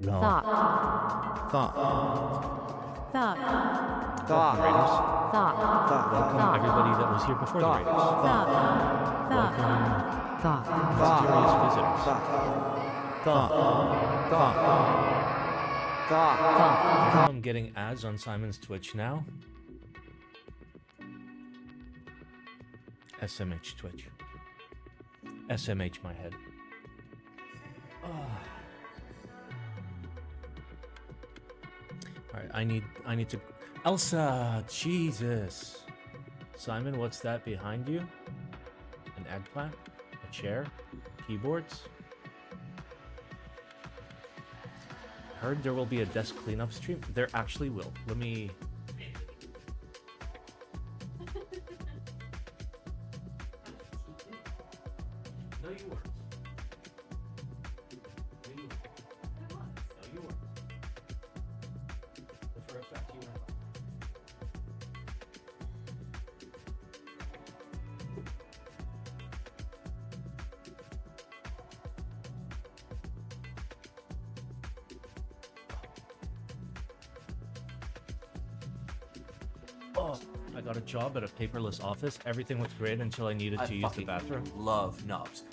Thought. Thought. Thought. Thought. Raiders. Thought. Welcome Thought. everybody that was here before the Raiders. Thought. Thought. Welcome Thought. mysterious visitors. Thought. Thought. Thought. Thought. I'm getting ads on Simon's Twitch now. SMH Twitch. SMH my head. Alright, I need to Elsa! Jesus! Simon, what's that behind you? An eggplant? A chair? Keyboards? Heard there will be a desk cleanup stream. There actually will. Let me... No, you weren't. No, you weren't. No, you weren't. But for a fact, you weren't. Oh, I got a job at a paperless office. Everything was great until I needed to use the bathroom. Love knobs.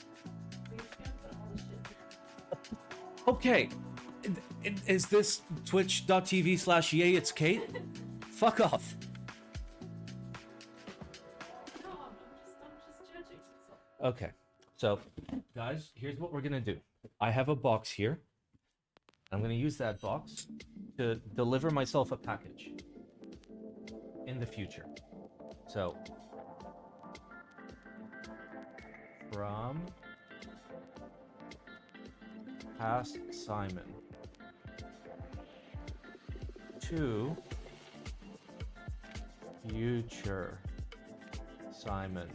Okay, is this twitch.tv/yay it's Kate? Fuck off. Okay, so guys, here's what we're gonna do. I have a box here. I'm gonna use that box to deliver myself a package in the future. So, from past Simon to future Simon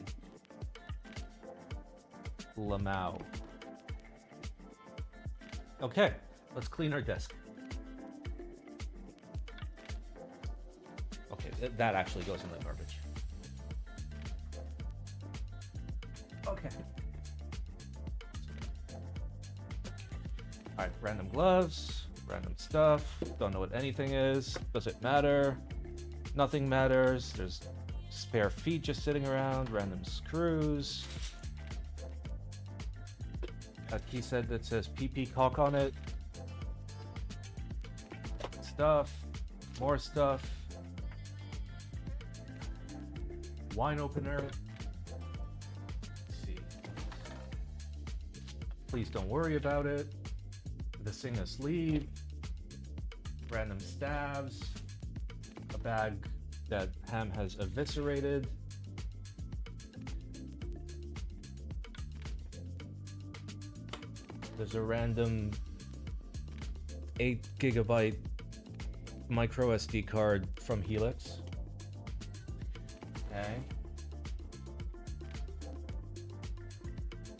Lamau. Okay, let's clean our desk. Okay, that actually goes in the garbage. Okay. Alright, random gloves, random stuff, don't know what anything is, does it matter? Nothing matters, there's spare feet just sitting around, random screws. A key set that says PP caulk on it. Stuff, more stuff. Wine opener. Let's see. Please don't worry about it. The sing a sleeve. Random stabs. A bag that Ham has eviscerated. There's a random 8 gigabyte micro SD card from Helix. Okay.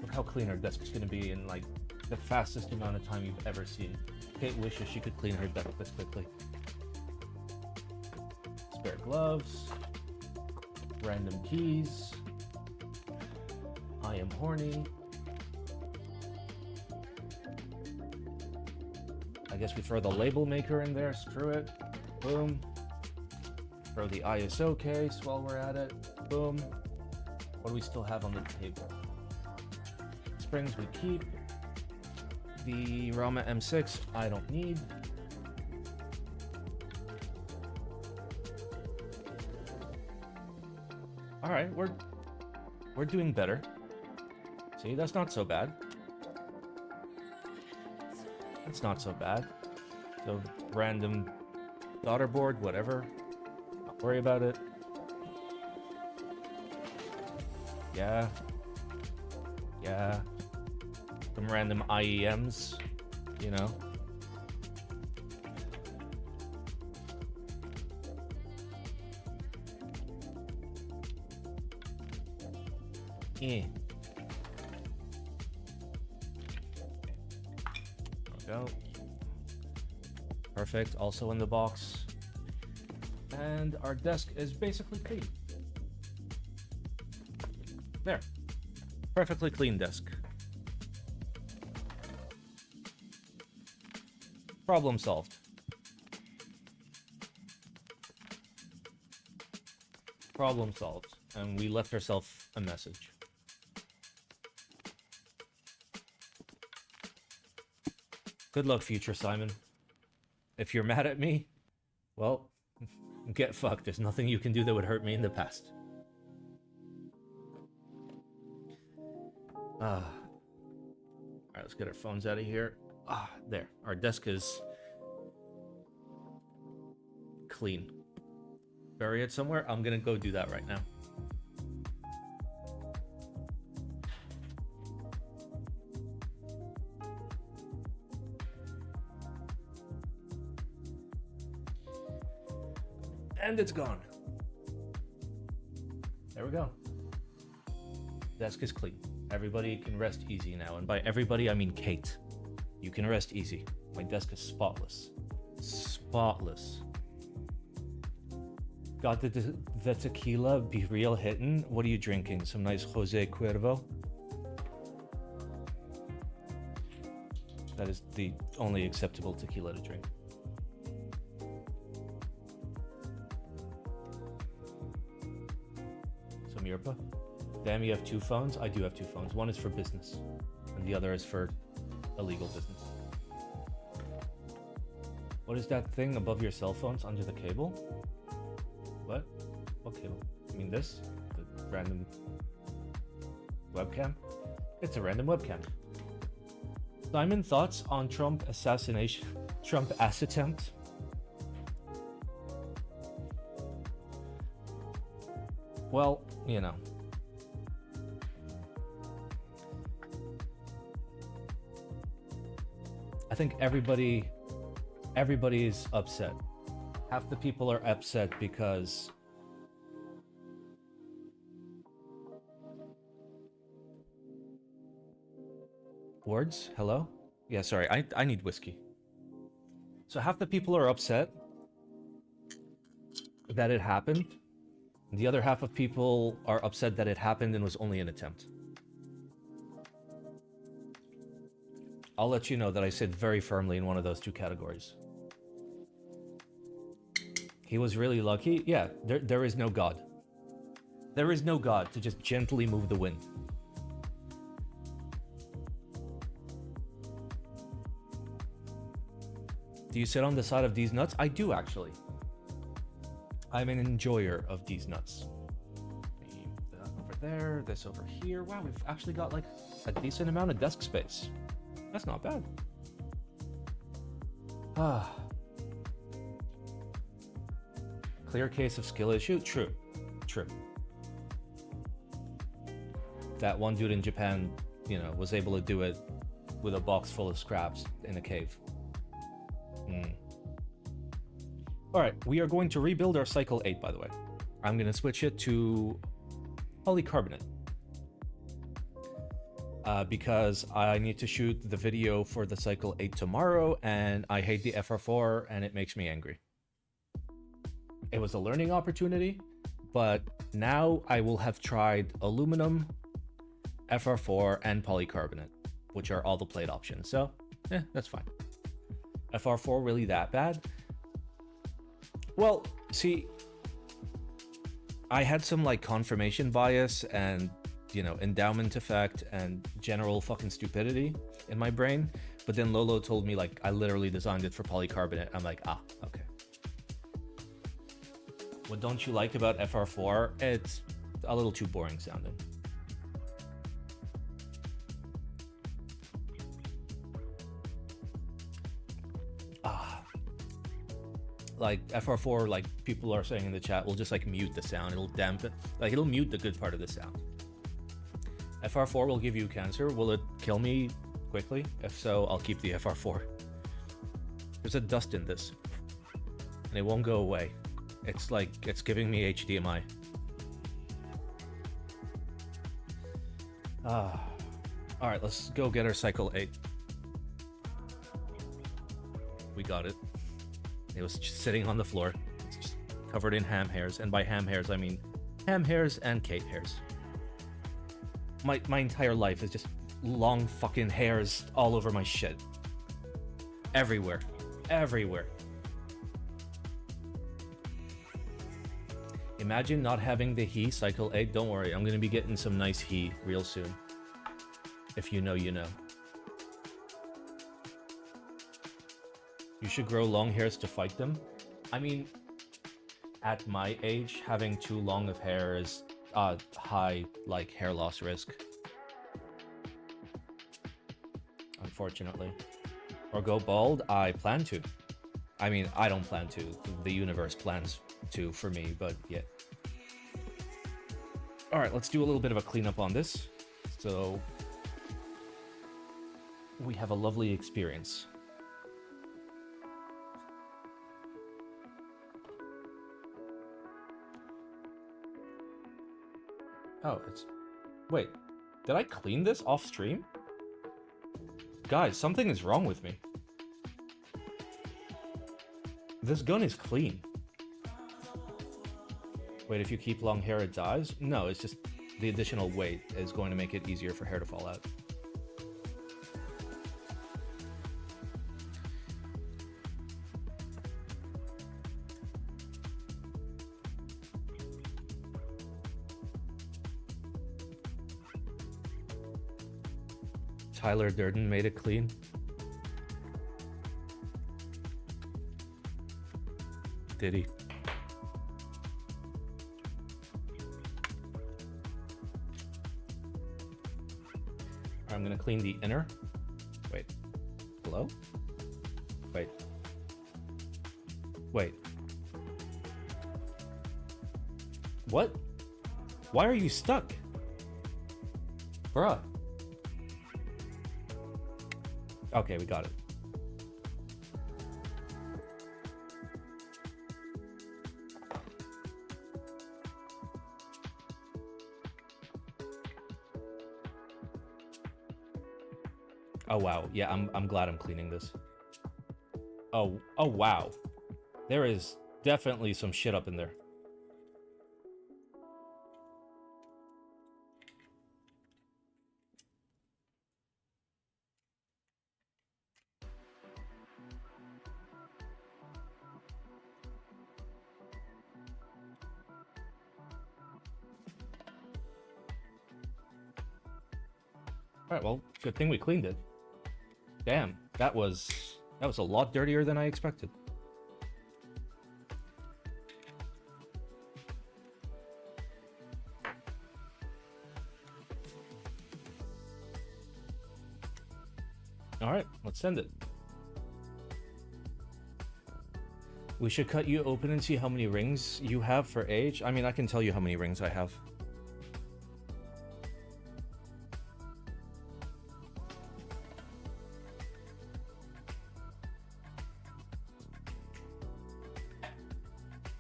Look how clean our desk is going to be in like the fastest amount of time you've ever seen. Kate wishes she could clean her desk this quickly. Spare gloves. Random keys. I am horny. I guess we throw the label maker in there. Screw it. Boom. Throw the ISO case while we're at it. Boom. What do we still have on the table? Springs we keep. The Rama M6 I don't need. All right, we're doing better. See, that's not so bad. That's not so bad. So random daughter board, whatever. Not worry about it. Yeah. Yeah. Some random IEMs, you know. Eh. There we go. Perfect, also in the box. And our desk is basically clean. There. Perfectly clean desk. Problem solved. Problem solved. And we left ourselves a message. Good luck, future Simon. If you're mad at me, well, get fucked. There's nothing you can do that would hurt me in the past. Alright, let's get our phones out of here. There. Our desk is clean. Bury it somewhere? I'm gonna go do that right now. And it's gone. There we go. Desk is clean. Everybody can rest easy now. And by everybody, I mean Kate. You can rest easy. My desk is spotless. Spotless. Got the tequila be real hittin'? What are you drinking? Some nice Jose Cuervo? That is the only acceptable tequila to drink. Some yerba? Damn, you have two phones? I do have two phones. One is for business, and the other is for illegal business. What is that thing above your cell phones under the cable? What? What cable? You mean this? The random webcam? It's a random webcam. Simon, thoughts on Trump assassination? Trump ass attempt? Well, you know. I think everybody is upset. Half the people are upset because words? Hello? Yeah, sorry, I need whiskey. So half the people are upset that it happened. The other half of people are upset that it happened and was only an attempt. I'll let you know that I sit very firmly in one of those two categories. He was really lucky. Yeah, there is no God. There is no God to just gently move the wind. Do you sit on the side of these nuts? I do, actually. I'm an enjoyer of these nuts. That over there, this over here. Wow, we've actually got like a decent amount of desk space. That's not bad. Clear case of skill issue? True. True. That one dude in Japan, you know, was able to do it with a box full of scraps in a cave. Alright, we are going to rebuild our Cycle8, by the way. I'm going to switch it to polycarbonate. Because I need to shoot the video for the Cycle8 tomorrow, and I hate the FR4, and it makes me angry. It was a learning opportunity, but now I will have tried aluminum, FR4, and polycarbonate, which are all the plate options, so, that's fine. FR4 really that bad? Well, see, I had some, like, confirmation bias and, you know, endowment effect and general fucking stupidity in my brain, but then Lolo told me, like, I literally designed it for polycarbonate. I'm like, okay. What don't you like about FR4? It's a little too boring sounding. Like FR4, like people are saying in the chat, will just like mute the sound. It'll dampen, like it'll mute the good part of the sound. FR4 will give you cancer. Will it kill me quickly? If so, I'll keep the FR4. There's a dust in this, and it won't go away. It's like, it's giving me HDMI. Alright, let's go get our Cycle8. We got it. It was just sitting on the floor. It's just covered in ham hairs. And by ham hairs, I mean ham hairs and Kate hairs. My entire life is just long fucking hairs all over my shit. Everywhere. everywhere. Imagine not having the he Cycle 8. Don't worry, I'm gonna be getting some nice he real soon. If you know, you know. You should grow long hairs to fight them. I mean, at my age, having too long of hair is high, like, hair loss risk. Unfortunately. Or go bald? I plan to. I mean, I don't plan to. The universe plans to for me, but yeah. Alright, let's do a little bit of a cleanup on this. So we have a lovely experience. Oh, it's... Wait, did I clean this off stream? Guys, something is wrong with me. This gun is clean. Wait, if you keep long hair, it dies? No, it's just the additional weight is going to make it easier for hair to fall out. Tyler Durden made it clean. Did he? I'm gonna clean the inner. Wait. Hello? Wait. Wait. What? Why are you stuck? Bruh. Okay, we got it. Oh wow, yeah, I'm glad I'm cleaning this. Oh wow. There is definitely some shit up in there. Alright, well, good thing we cleaned it. Damn, that was a lot dirtier than I expected. Alright, let's send it. We should cut you open and see how many rings you have for age. I mean, I can tell you how many rings I have.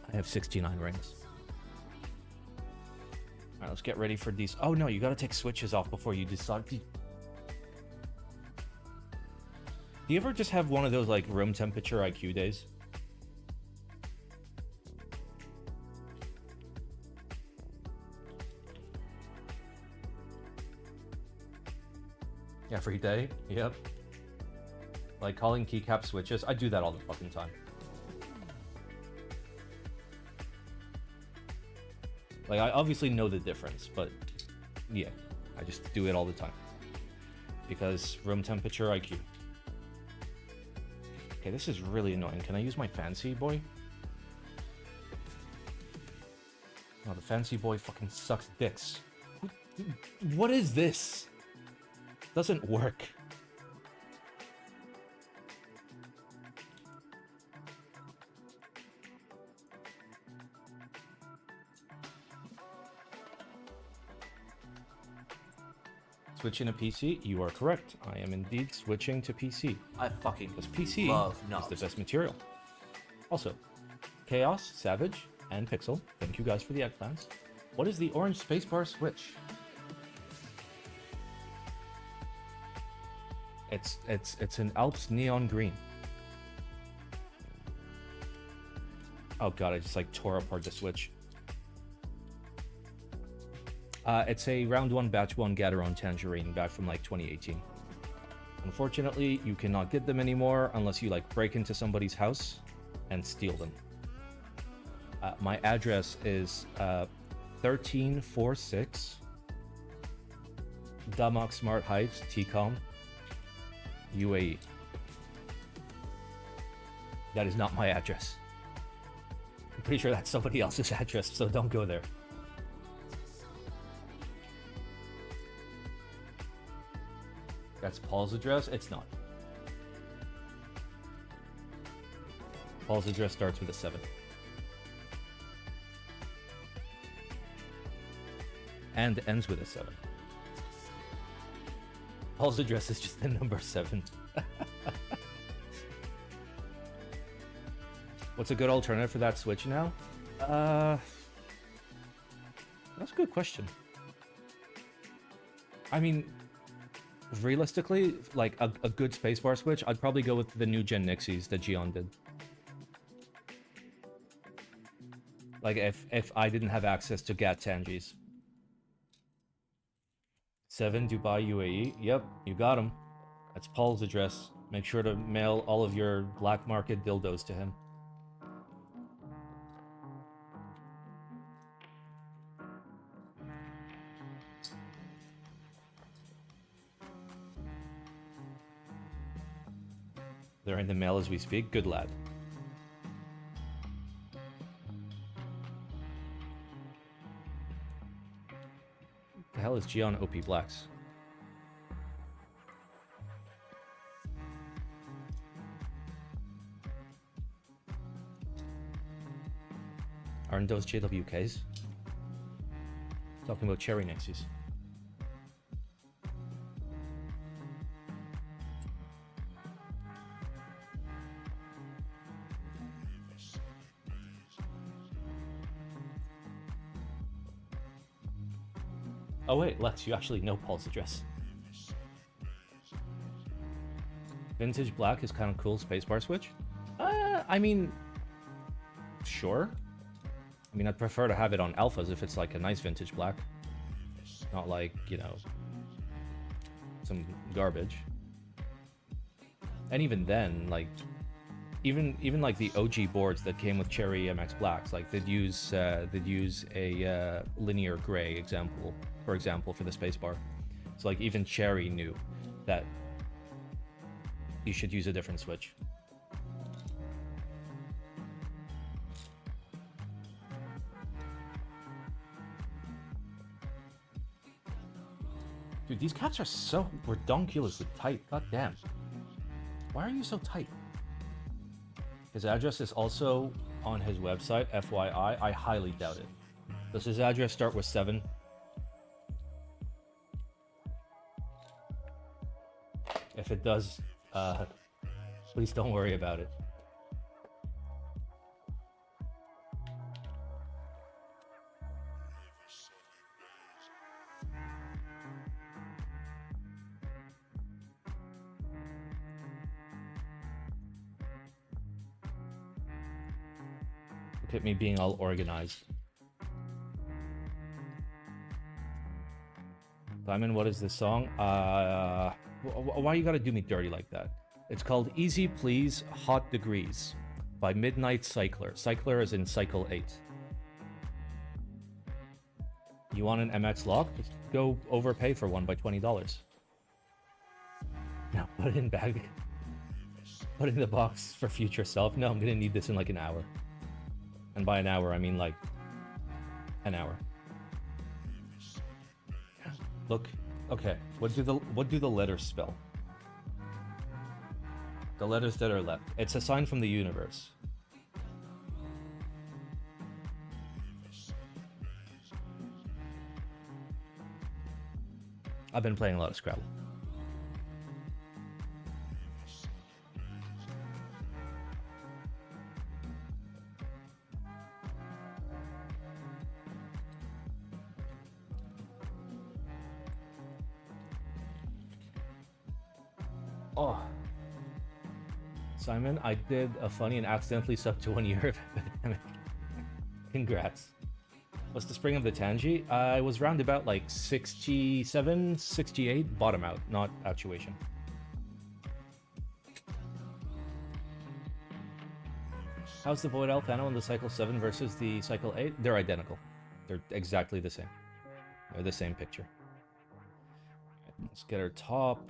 I have 69 rings. Alright, let's get ready for these. Oh no, you gotta take switches off before you decide. Do you ever just have one of those, like, room temperature IQ days? Every day? Yep. Like, calling keycap switches? I do that all the fucking time. Like, I obviously know the difference, but yeah, I just do it all the time. Because room temperature IQ. Okay, this is really annoying. Can I use my fancy boy? Oh, the fancy boy fucking sucks dicks. What is this? Doesn't work. Switching to PC? You are correct. I am indeed switching to PC. I fucking Because PC love is knobs. the best material. Also, Chaos, Savage, and Pixel, thank you guys for the eggplants. What is the orange spacebar switch? It's an Alps neon green. Oh god, I just like tore apart the switch. It's a round 1 batch 1 Gateron Tangerine back from like 2018. Unfortunately, you cannot get them anymore unless you like break into somebody's house and steal them. My address is 1346 Damak Smart Heights, TCOM, UAE. That is not my address. I'm pretty sure that's somebody else's address, so don't go there. That's Paul's address? It's not. Paul's address starts with a 7. And ends with a 7. Paul's address is just the number 7. What's a good alternative for that Switch now? That's a good question. I mean, realistically, like a good spacebar Switch, I'd probably go with the new gen Nixies that Gion did. Like if I didn't have access to GAT Tangies. 7 Dubai UAE. Yep, you got him. That's Paul's address. Make sure to mail all of your black market dildos to him. They're in the mail as we speak. Good lad. The hell is Gion OP Blacks? Aren't those JWKs? Talking about Cherry Nixies. Oh wait, Lex, you actually know Paul's address. Vintage black is kind of cool spacebar Switch. I mean, sure. I mean, I'd prefer to have it on alphas if it's like a nice vintage black. Not like, you know, some garbage. And even then, like, even like the OG boards that came with Cherry MX Blacks, like they'd use a linear gray example, for example, for the spacebar. So like even Cherry knew that you should use a different switch. Dude, these cats are so redonkulously tight. God damn. Why are you so tight? His address is also on his website, FYI. I highly doubt it. Does his address start with 7? If it does, please don't worry about it. Look at me being all organized. Diamond, what is this song? Why you gotta do me dirty like that? It's called Easy Please Hot Degrees by Midnight Cycler. Cycler is in Cycle8. You want an MX lock? Just go overpay for one by $20. Now put it in bag. Put it in the box for future self. No, I'm gonna need this in like an hour. And by an hour, I mean like an hour. Look, okay. What do the letters spell? The letters that are left. It's a sign from the universe. I've been playing a lot of Scrabble. Oh, Simon, I did a funny and accidentally subbed to 1 year of epidemic. Congrats. What's the spring of the Tangi? I was round about like 67, 68, bottom out, not actuation. How's the Void Elf Anno and the Cycle 7 versus the Cycle 8? They're identical. They're exactly the same. They're the same picture. Let's get our top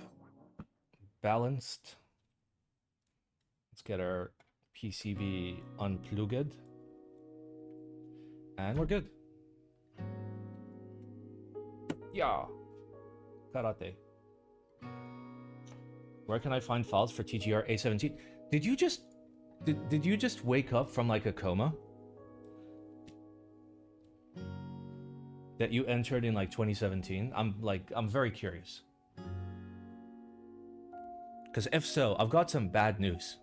balanced. Let's get our PCB unplugged. And we're good. Yeah. Karate. Where can I find files for TGR A17? Did you just wake up from like a coma? That you entered in like 2017? I'm very curious. Because if so, I've got some bad news.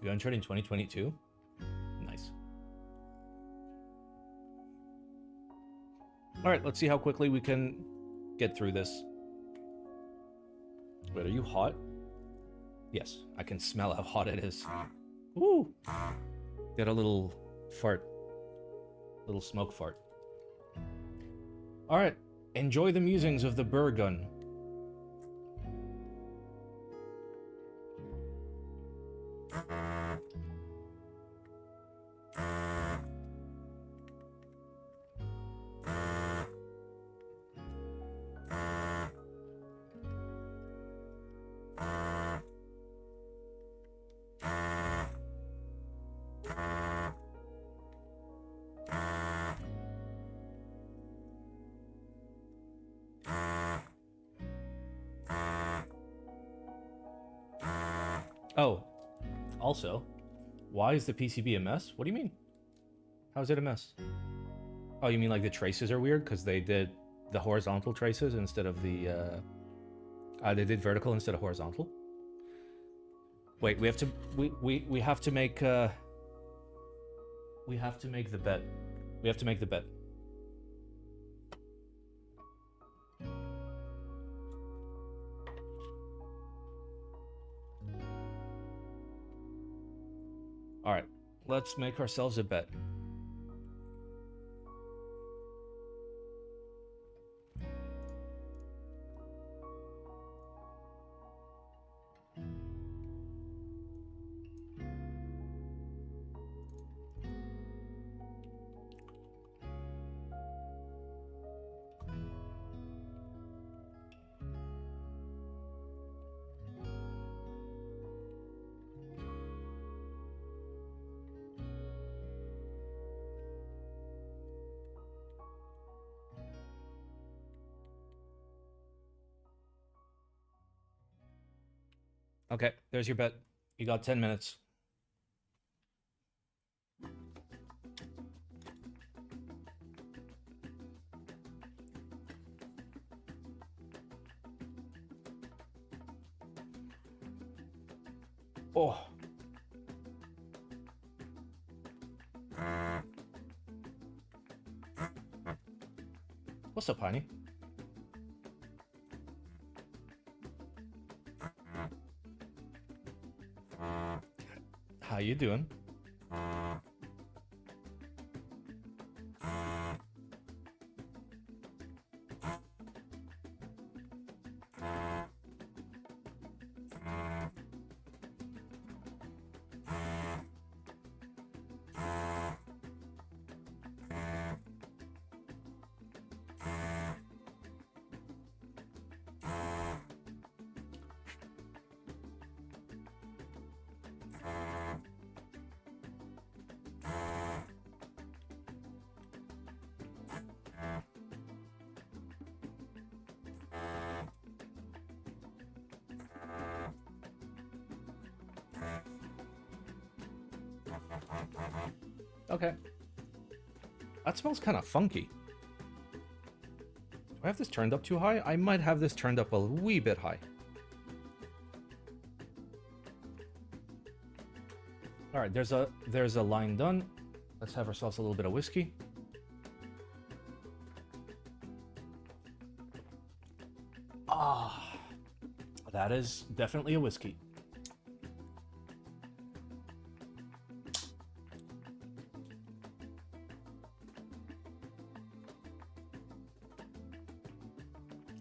You entered in 2022? Nice. Alright, let's see how quickly we can get through this. Wait, are you hot? Yes, I can smell how hot it is. Woo! Get a little fart. Little smoke fart. Alright, enjoy the musings of the burr gun. Oh, also, why is the PCB a mess? What do you mean? How is it a mess? Oh, you mean like the traces are weird because they did the horizontal traces instead of the they did vertical instead of horizontal? Wait, we have to we have to make the bet. We have to make the bet. All right, let's make ourselves a bet. Okay, there's your bet. You got 10 minutes. Oh. What's up, honey? How you doing? Okay. That smells kind of funky. Do I have this turned up too high? I might have this turned up a wee bit high. All right, there's a line done. Let's have ourselves a little bit of whiskey. Ah, that is definitely a whiskey.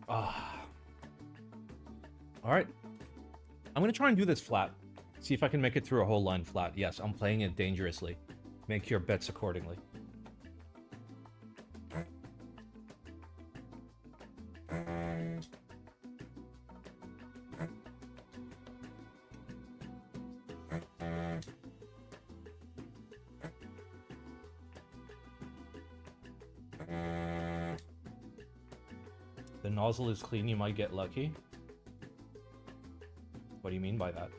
Alright. I'm gonna try and do this flat. See if I can make it through a whole line flat. Yes, I'm playing it dangerously. Make your bets accordingly. The nozzle is clean, you might get lucky. What do you mean by that?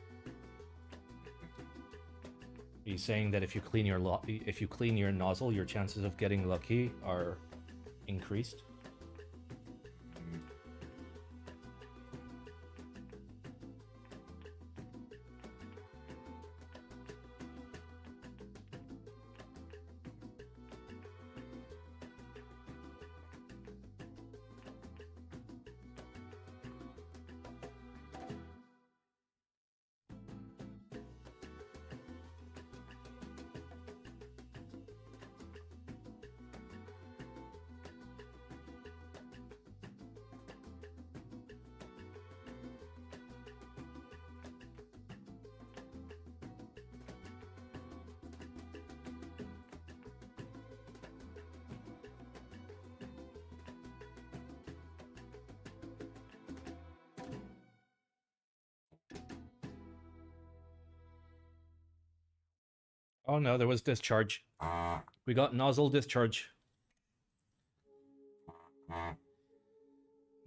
Are you saying that if you clean your nozzle, your chances of getting lucky are increased? Oh no, there was discharge. We got nozzle discharge.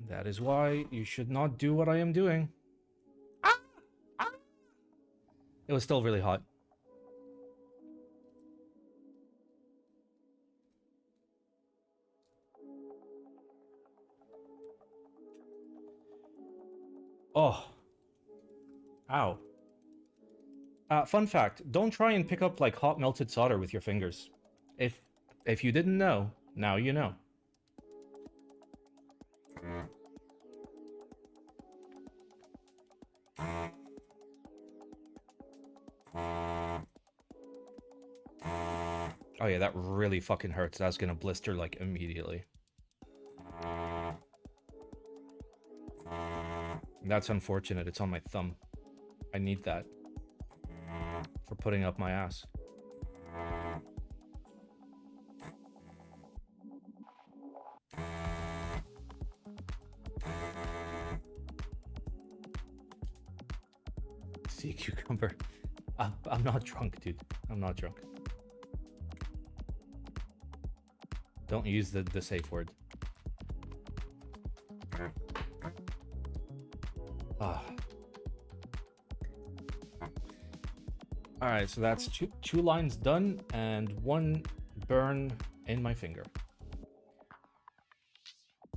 That is why you should not do what I am doing. It was still really hot. Oh. Ow. Fun fact, don't try and pick up like hot melted solder with your fingers. If you didn't know, now you know. Oh yeah, that really fucking hurts. That's gonna blister like immediately. That's unfortunate, it's on my thumb. I need that for putting up my ass. Sea cucumber. I'm not drunk, dude. I'm not drunk. Don't use the safe word. Ah. Alright, so that's two lines done and one burn in my finger.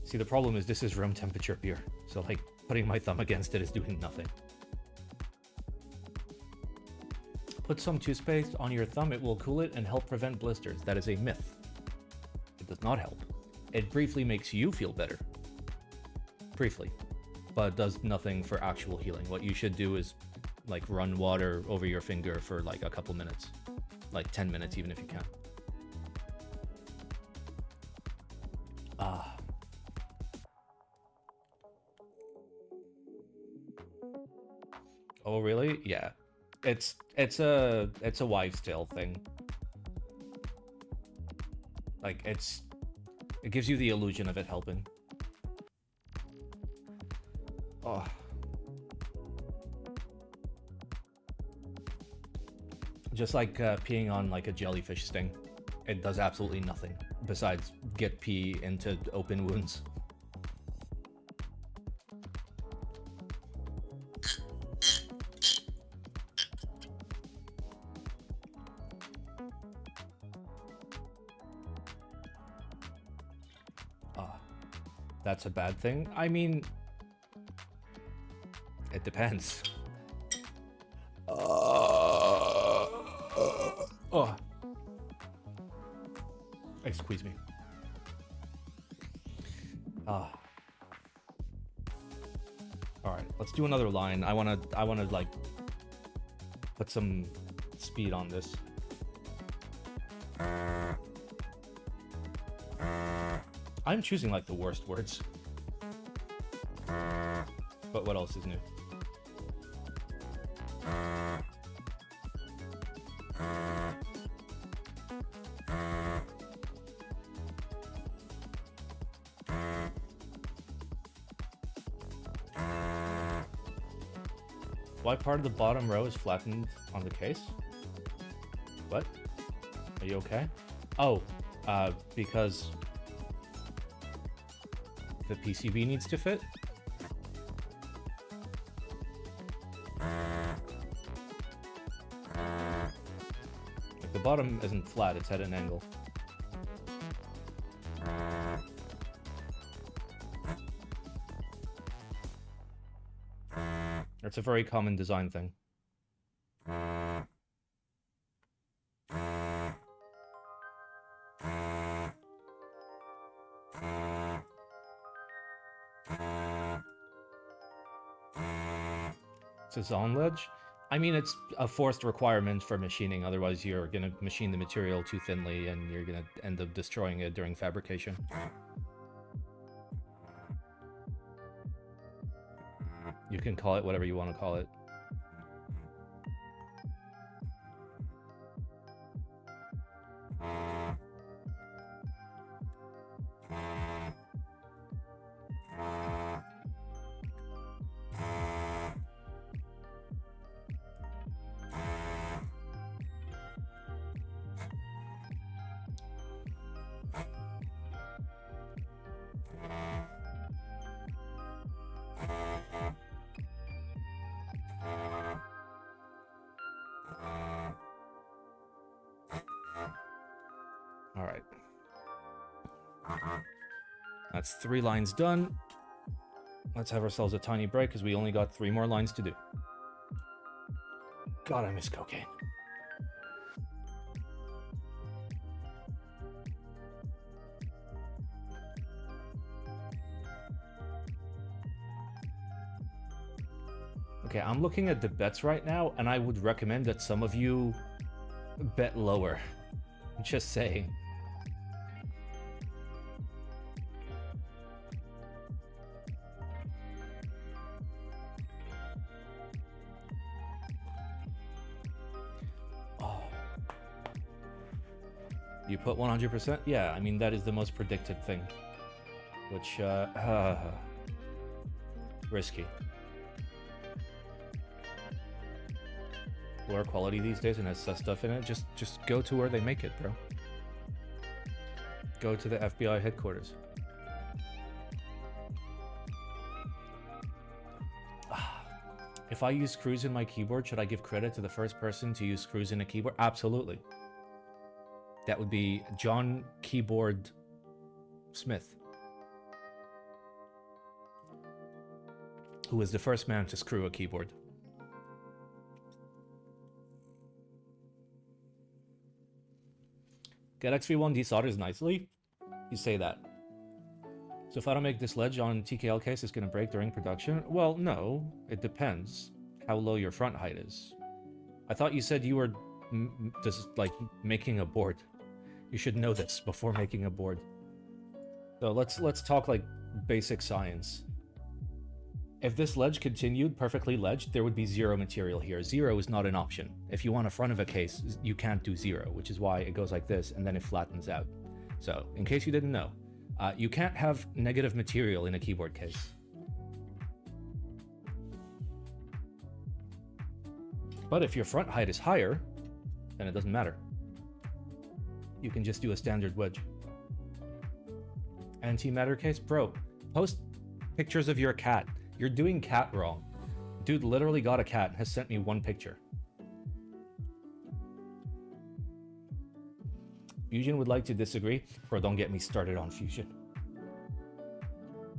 See, the problem is this is room temperature beer. So, like, putting my thumb against it is doing nothing. Put some toothpaste on your thumb, it will cool it and help prevent blisters. That is a myth. It does not help. It briefly makes you feel better. Briefly. But does nothing for actual healing. What you should do is like run water over your finger for like a couple minutes. Like 10 minutes even if you can. Ah. Oh really? Yeah. It's a wives' tale thing. Like it gives you the illusion of it helping. Oh. Just like peeing on like a jellyfish sting. It does absolutely nothing besides get pee into open wounds. That's a bad thing? I mean, it depends. Oh. Excuse me. All right, let's do another line. I wanna like put some speed on this. I'm choosing like the worst words. But what else is new? Why part of the bottom row is flattened on the case? What? Are you okay? Oh, because the PCB needs to fit? Like the bottom isn't flat, it's at an angle. It's a very common design thing. It's a zone ledge? I mean, it's a forced requirement for machining, otherwise you're gonna machine the material too thinly and you're gonna end up destroying it during fabrication. You can call it whatever you want to call it. Alright. That's 3 lines done. Let's have ourselves a tiny break because we only got 3 more lines to do. God, I miss cocaine. Okay, I'm looking at the bets right now, and I would recommend that some of you bet lower. Just saying. Oh. You put 100%? Yeah, I mean, that is the most predicted thing. Which, risky. Lower quality these days and has sus stuff in it. Just go to where they make it, bro. Go to the FBI headquarters. If I use screws in my keyboard, should I give credit to the first person to use screws in a keyboard? Absolutely. That would be John Keyboard Smith, who was the first man to screw a keyboard. Get XV1 desolders nicely? You say that. So if I don't make this ledge on TKL case, it's going to break during production? Well, no. It depends how low your front height is. I thought you said you were just like making a board. You should know this before making a board. So let's talk like basic science. If this ledge continued perfectly ledged, there would be 0 material here. 0 is not an option. If you want a front of a case, you can't do 0, which is why it goes like this, and then it flattens out. So, in case you didn't know, you can't have negative material in a keyboard case. But if your front height is higher, then it doesn't matter. You can just do a standard wedge. Antimatter case? Bro, post pictures of your cat. You're doing cat wrong. Dude literally got a cat and has sent me 1 picture. Fusion would like to disagree. Bro, don't get me started on Fusion.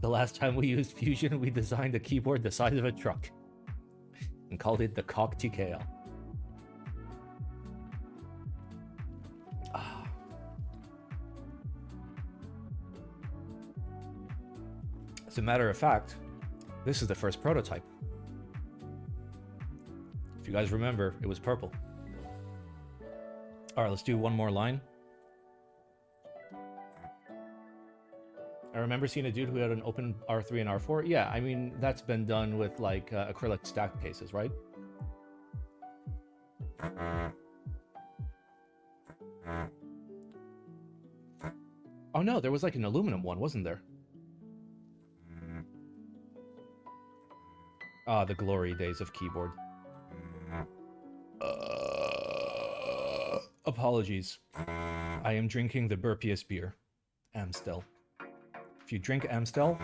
The last time we used Fusion, we designed a keyboard the size of a truck and called it the Cock TKL. As a matter of fact, this is the first prototype. If you guys remember, it was purple. Alright, let's do 1 more line. I remember seeing a dude who had an open R3 and R4. Yeah, I mean, that's been done with, like, acrylic stack cases, right? Oh no, there was like an aluminum one, wasn't there? Ah, the glory days of keyboard. Apologies. I am drinking the burpiest beer. Amstel. If you drink Amstel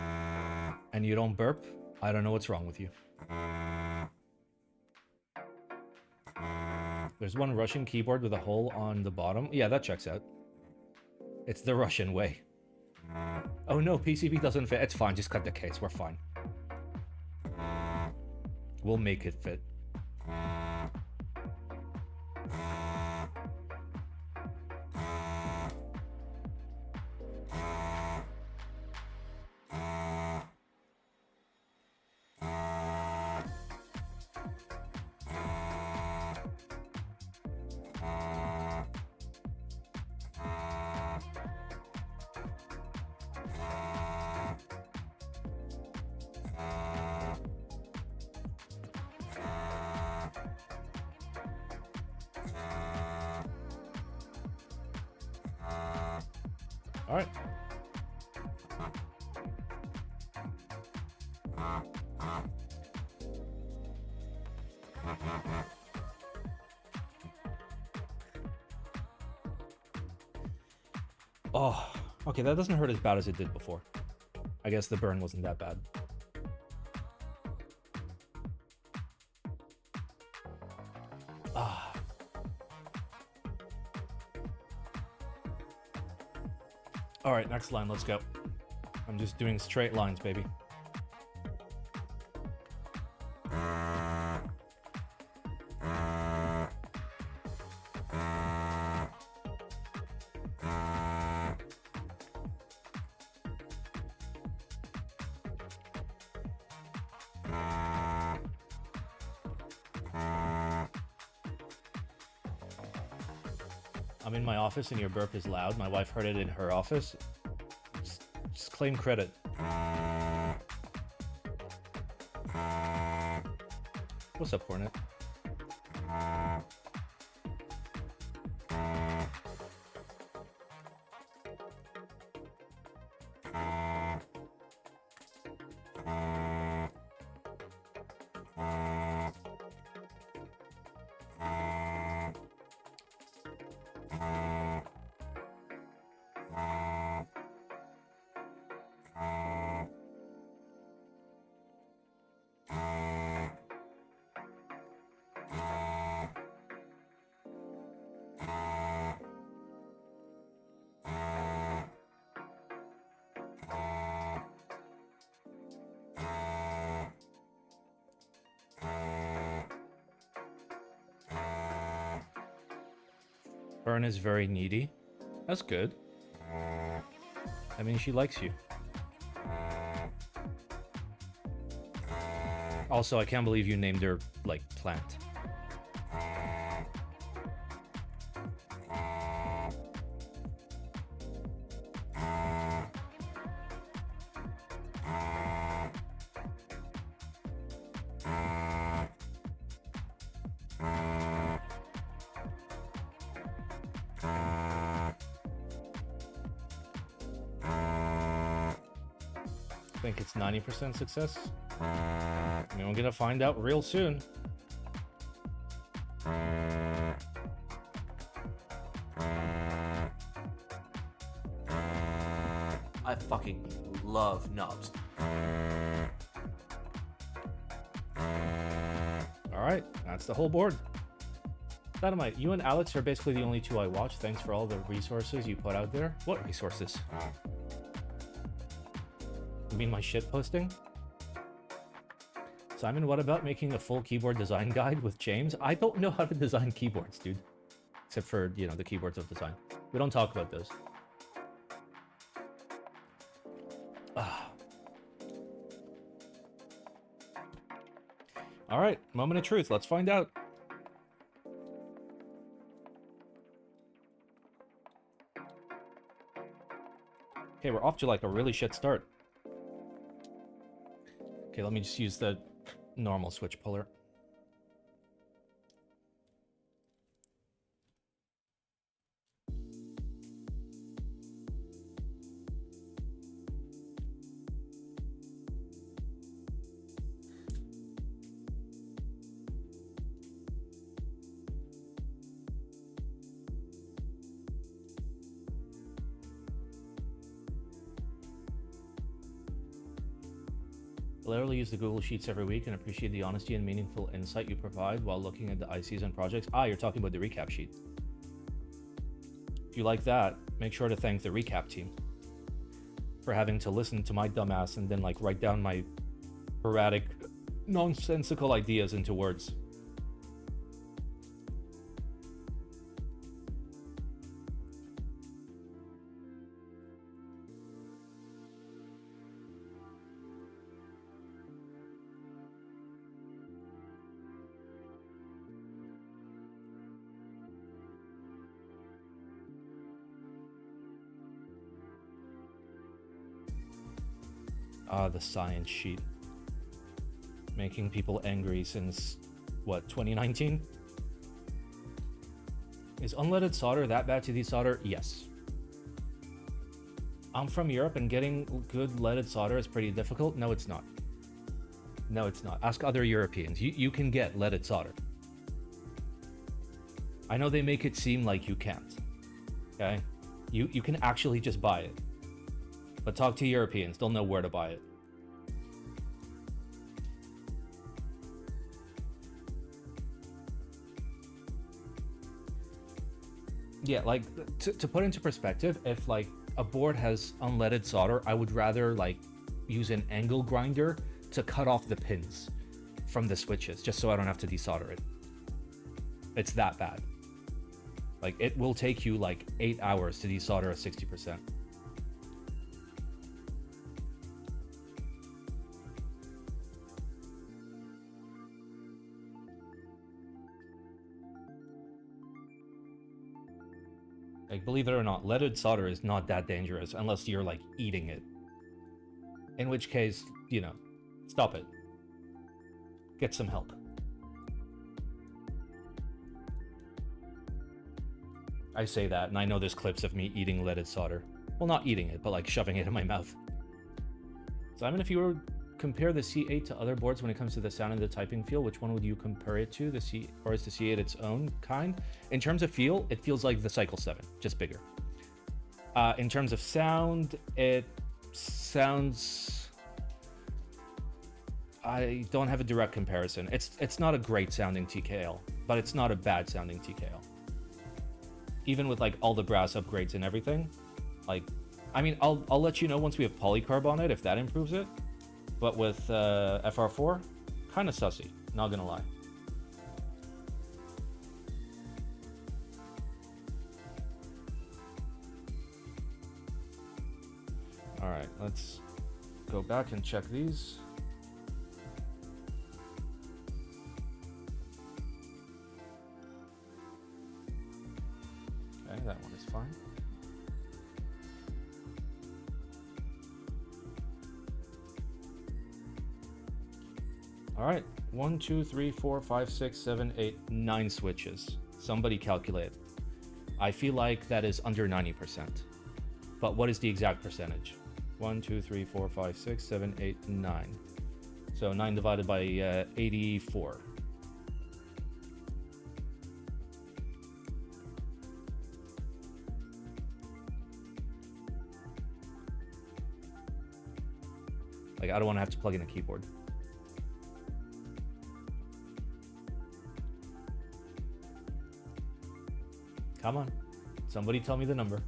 and you don't burp, I don't know what's wrong with you. There's one Russian keyboard with a hole on the bottom. Yeah, that checks out. It's the Russian way. Oh no, PCB doesn't fit. It's fine, just cut the case. We're fine. We'll make it fit. All right. Oh, okay, that doesn't hurt as bad as it did before. I guess the burn wasn't that bad. Ah. All right, next line, let's go. I'm just doing straight lines, baby. I'm in my office and your burp is loud. My wife heard it in her office. Just claim credit. What's up, Hornet? Burn is very needy. That's good. I mean, she likes you. Also, I can't believe you named her, like, Plant. I think it's 90% success. I mean, we're gonna find out real soon. I fucking love knobs. Alright, that's the whole board. Dynamite, you and Alex are basically the only two I watch. Thanks for all the resources you put out there. What resources? You mean my shit posting? Simon, what about making a full keyboard design guide with James? I don't know how to design keyboards, dude. Except for, you know, the keyboards of design. We don't talk about those. Alright, moment of truth. Let's find out. Okay, we're off to like a really shit start. Okay, let me just use the normal switch puller. I literally use the Google Sheets every week and appreciate the honesty and meaningful insight you provide while looking at the ICs and projects. Ah, you're talking about the recap sheet. If you like that, make sure to thank the recap team for having to listen to my dumbass and then like write down my erratic, nonsensical ideas into words. Ah, the science sheet. Making people angry since, what, 2019? Is unleaded solder that bad to desolder? Yes. I'm from Europe and getting good leaded solder is pretty difficult. No, it's not. No, it's not. Ask other Europeans. You can get leaded solder. I know they make it seem like you can't. Okay? You can actually just buy it. But talk to Europeans, they'll know where to buy it. Yeah, like, to put into perspective, if, like, a board has unleaded solder, I would rather, like, use an angle grinder to cut off the pins from the switches, just so I don't have to desolder it. It's that bad. Like, it will take you, like, 8 hours to desolder a 60%. Like, believe it or not, leaded solder is not that dangerous unless you're, like, eating it. In which case, you know, stop it. Get some help. I say that, and I know there's clips of me eating leaded solder. Well, not eating it, but, like, shoving it in my mouth. Simon, if you were to compare the C8 to other boards when it comes to the sound and the typing feel, which one would you compare it to? Or is the C8 its own kind? In terms of feel, it feels like the Cycle 7, just bigger. In terms of sound, it sounds... I don't have a direct comparison. It's not a great sounding TKL, but it's not a bad sounding TKL. Even with like all the brass upgrades and everything, like, I mean, I'll let you know once we have polycarb on it if that improves it. But with FR4, kind of sussy, not gonna lie. All right, let's go back and check these. Okay, that one is fine. All right, 1, 2, 3, 4, 5, 6, 7, 8, 9 switches. Somebody calculate. I feel like that is under 90%. But what is the exact percentage? 1, 2, 3, 4, 5, 6, 7, 8, 9. So 9 divided by 84. Like, I don't want to have to plug in a keyboard. Come on. Somebody tell me the number.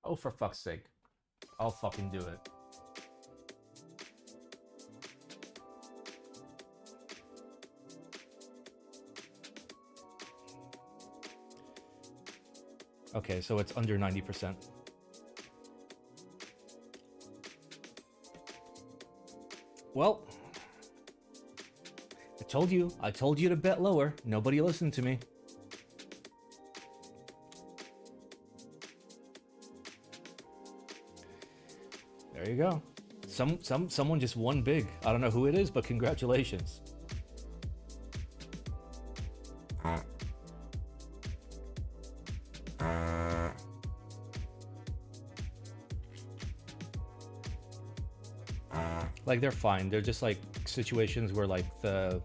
Oh, for fuck's sake. I'll fucking do it. Okay, so it's under 90%. Well, I told you to bet lower. Nobody listened to me. There you go. Someone just won big. I don't know who it is, but congratulations. Like, they're fine. They're just like situations where like the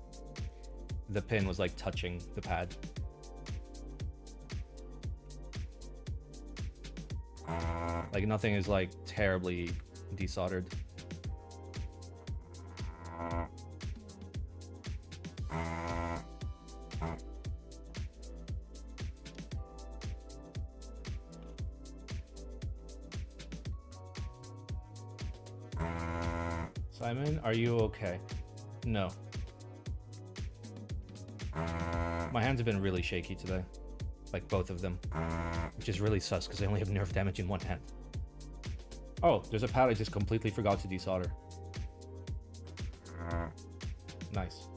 pin was like touching the pad. Like, nothing is like terribly desoldered. Simon, are you okay? No. My hands have been really shaky today. Like, both of them. Which is really sus, because I only have nerve damage in one hand. Oh, there's a pad I just completely forgot to desolder. Nice.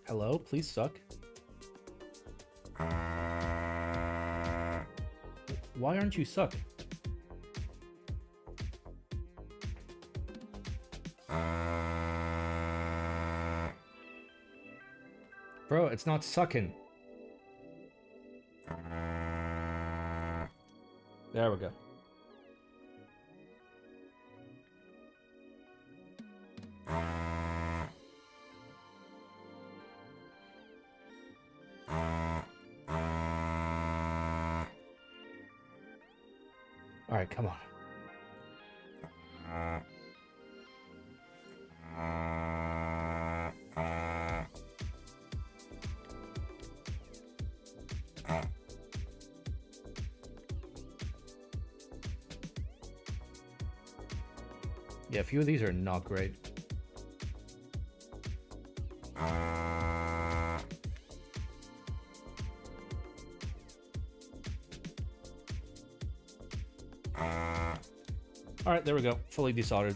Hello, please suck. Why aren't you suck? Bro, it's not sucking. There we go. All right, come on. Yeah, a few of these are not great. All right, there we go. Fully desoldered.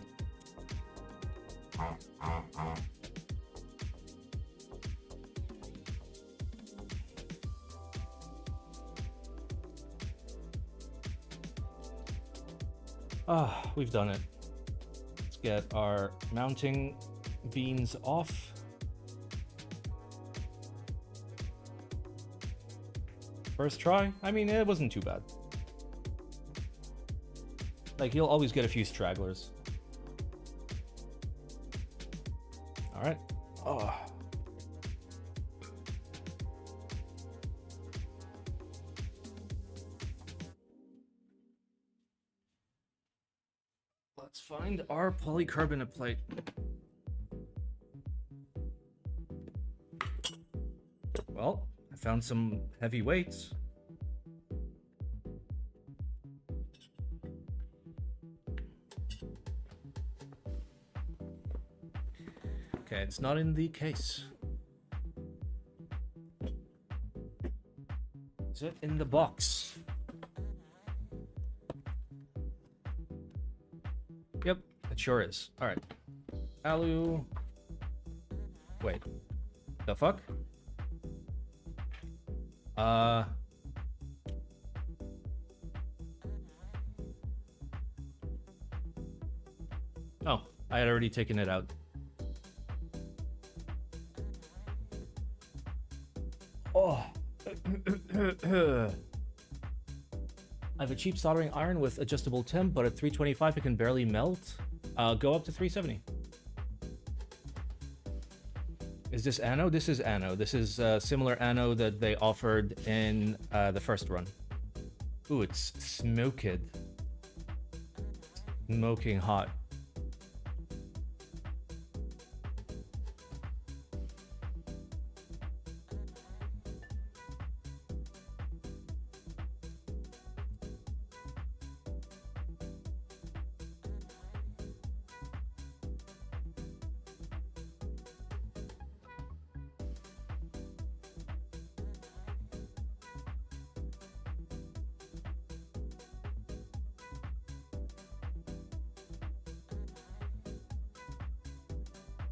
Ah, we've done it. Let's get our mounting beans off. First try? I mean, it wasn't too bad. Like, you'll always get a few stragglers. All right. Oh. Let's find our polycarbonate plate. Well, I found some heavy weights. Okay, it's not in the case. Is it in the box? Yep, it sure is. All right. Alu. Wait. The fuck? Oh, I had already taken it out. Oh. I have a cheap soldering iron with adjustable temp, but at 325 it can barely melt. Go up to 370. Is this anode? This is anode. This is similar anode that they offered in the first run. Ooh, it's smoked. Smoking hot.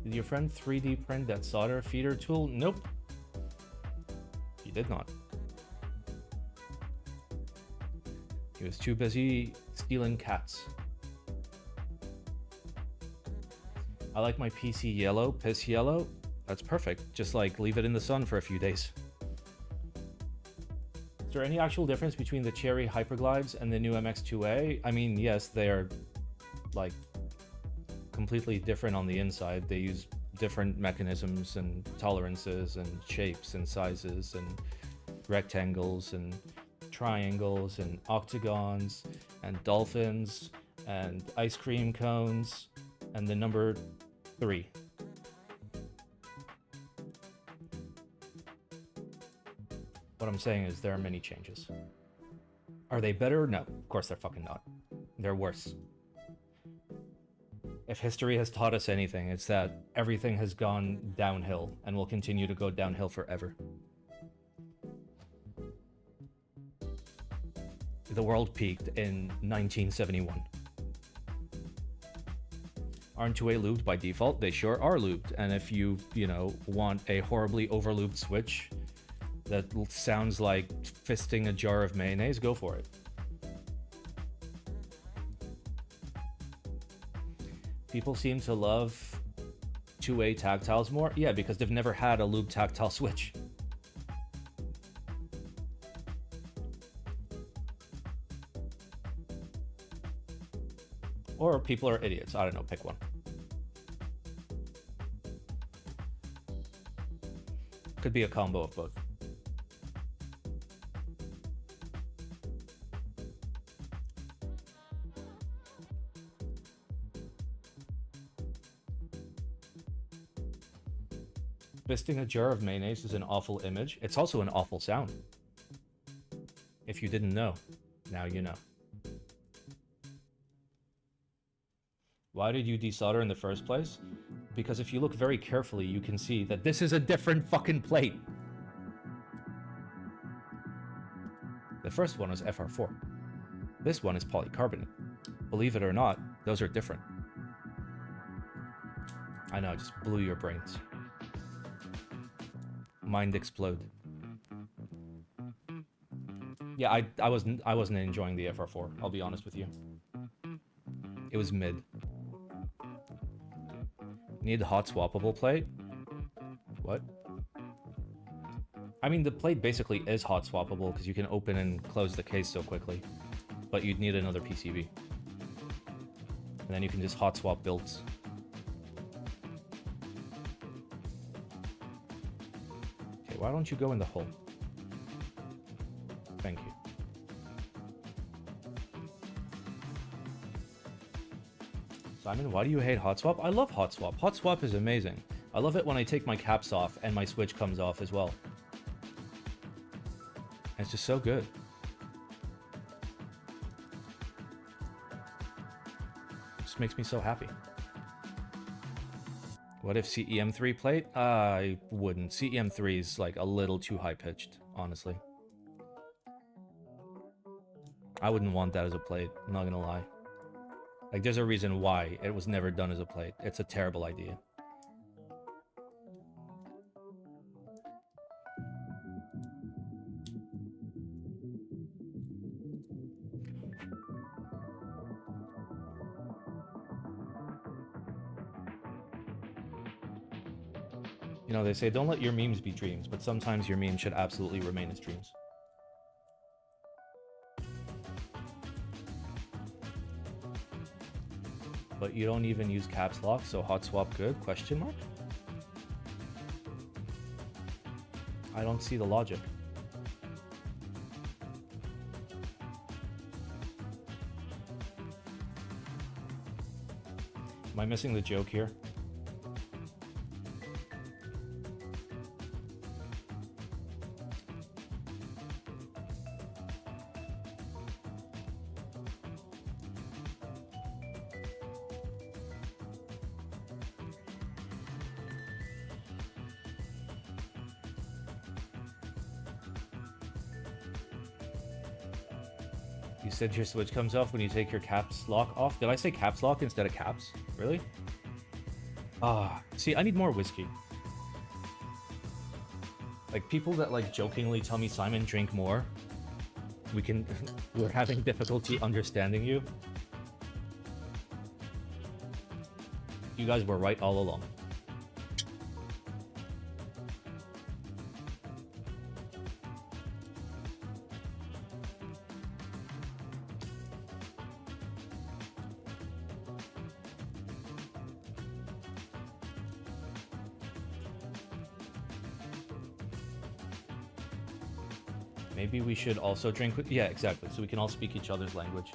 Did your friend 3D print that solder feeder tool? Nope. He did not. He was too busy stealing cats. I like my PC yellow, piss yellow. That's perfect. Just like leave it in the sun for a few days. Is there any actual difference between the Cherry Hyperglides and the new MX2A? I mean, yes, they are like completely different on the inside. They use different mechanisms and tolerances and shapes and sizes and rectangles and triangles and octagons and dolphins and ice cream cones and the number 3. What I'm saying is there are many changes. Are they better? No, of course they're fucking not. They're worse. If history has taught us anything, it's that everything has gone downhill and will continue to go downhill forever. The world peaked in 1971. Aren't 2A lubed by default? They sure are lubed. And if you want a horribly overlubed Switch that sounds like fisting a jar of mayonnaise, go for it. People seem to love 2A tactiles more. Yeah, because they've never had a lubed tactile Switch. Or people are idiots. I don't know, pick one. Could be a combo of both. Fisting a jar of mayonnaise is an awful image. It's also an awful sound. If you didn't know, now you know. Why did you desolder in the first place? Because if you look very carefully, you can see that this is a different fucking plate. The first one was FR4. This one is polycarbonate. Believe it or not, those are different. I know, I just blew your brains. Mind explode. Yeah, I wasn't enjoying the FR4, I'll be honest with you. It was mid. Need the hot swappable plate? What? I mean, the plate basically is hot swappable because you can open and close the case so quickly. But you'd need another PCB. And then you can just hot swap builds. Okay, why don't you go in the hole? Thank you. Simon, why do you hate hot swap? I love hot swap. Hot swap is amazing. I love it when I take my caps off and my Switch comes off as well. It's just so good. It just makes me so happy. What if CEM3 plate? I wouldn't. CEM3 is like a little too high-pitched, honestly. I wouldn't want that as a plate, I'm not gonna lie. Like, there's a reason why it was never done as a plate. It's a terrible idea. You know, they say don't let your memes be dreams, but sometimes your memes should absolutely remain as dreams. But you don't even use caps lock, so hot swap good? Question mark? I don't see the logic. Am I missing the joke here? You said your Switch comes off when you take your caps lock off? Did I say caps lock instead of caps? Really? See, I need more whiskey. Like, people that, like, jokingly tell me, Simon, drink more. We're having difficulty understanding you. You guys were right all along. Maybe we should also drink with... Yeah, exactly. So we can all speak each other's language.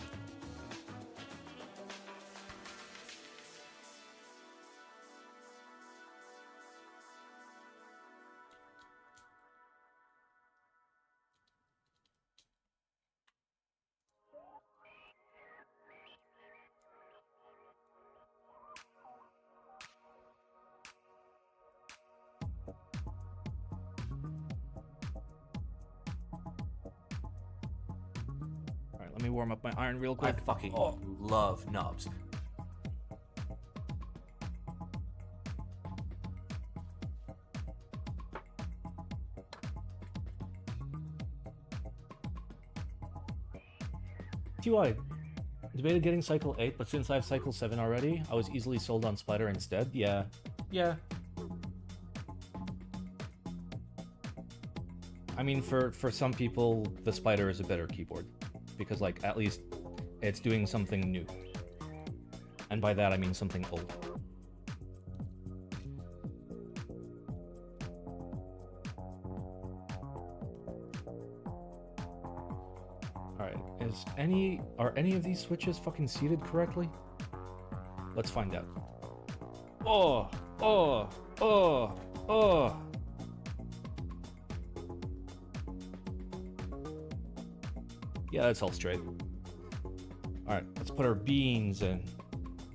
Alright, let me warm up my iron real quick. I fucking love nubs. TY, debated getting Cycle 8, but since I have Cycle 7 already, I was easily sold on Spider instead. Yeah. Yeah. I mean, for some people, the Spider is a better keyboard. Because, like, at least it's doing something new. And by that, I mean something old. Alright, are any of these switches fucking seated correctly? Let's find out. Oh! Oh! Oh! Oh! Yeah, that's all straight. Alright, let's put our beans in.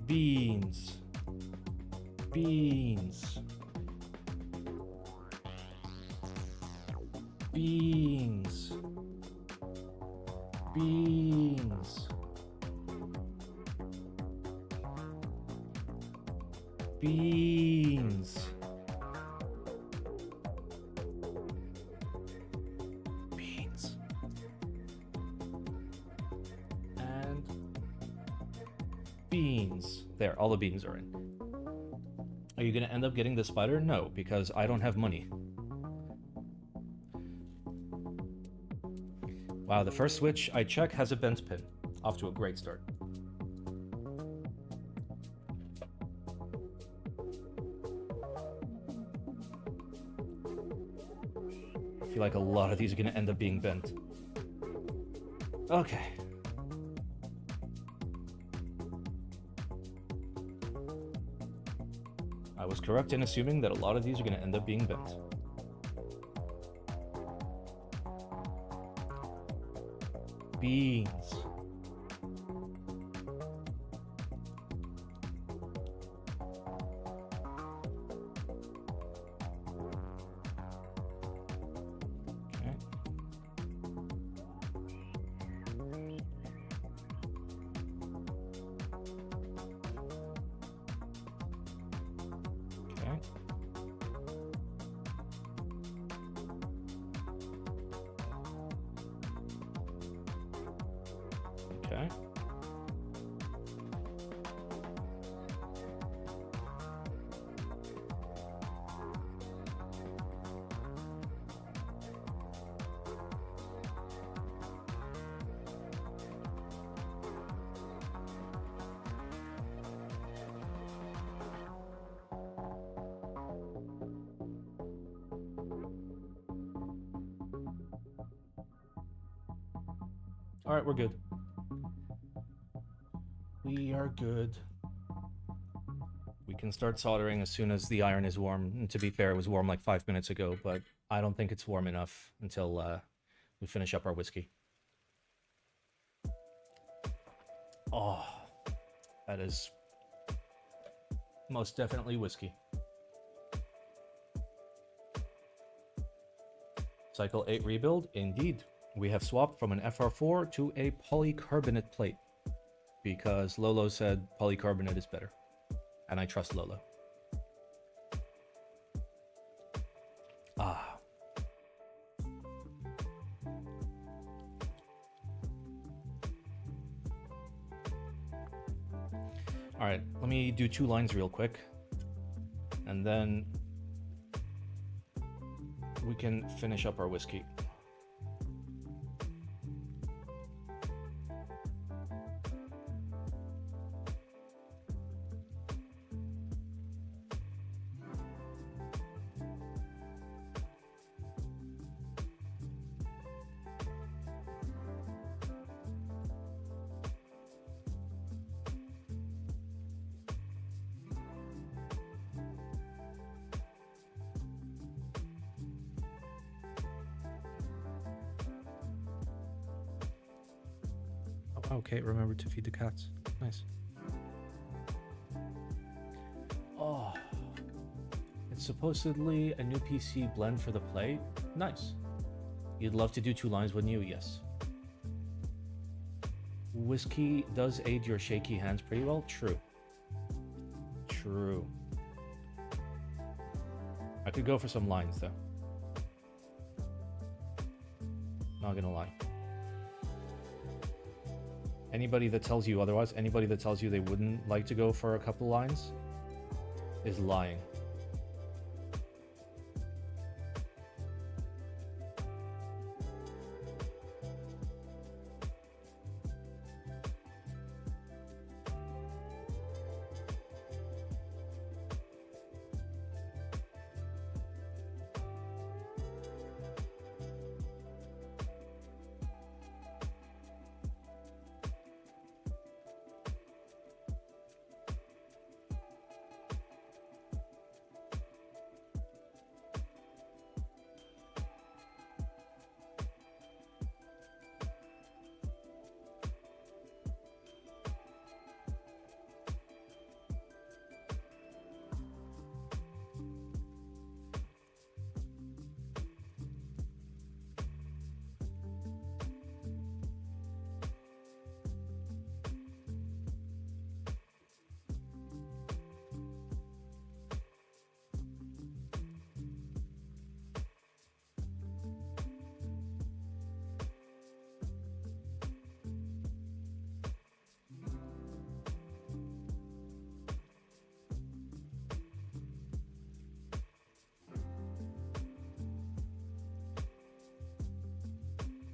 Beans. Beans. Beans. Beans. Beans. Beans. And beans. There, all the beans are in. Are you gonna end up getting the Spider? No, because I don't have money. Wow, the first switch I check has a bent pin. Off to a great start. I feel like a lot of these are gonna end up being bent. Okay. I was correct in assuming that a lot of these are gonna end up being bent. Beans. Okay. Okay. Okay. All right, we're good. We are good. We can start soldering as soon as the iron is warm. And to be fair, it was warm like 5 minutes ago, but I don't think it's warm enough until we finish up our whiskey. Oh, that is most definitely whiskey. Cycle 8 rebuild? Indeed. We have swapped from an FR4 to a polycarbonate plate. Because Lolo said polycarbonate is better. And I trust Lolo. Alright, let me do 2 lines real quick. And then we can finish up our whiskey. Okay, remember to feed the cats. Nice. Oh, it's supposedly a new PC blend for the plate. Nice. You'd love to do 2 lines, wouldn't you? Yes. Whiskey does aid your shaky hands pretty well. True. True. I could go for some lines though. Not gonna lie. Anybody that tells you otherwise, anybody that tells you they wouldn't like to go for a couple lines is lying.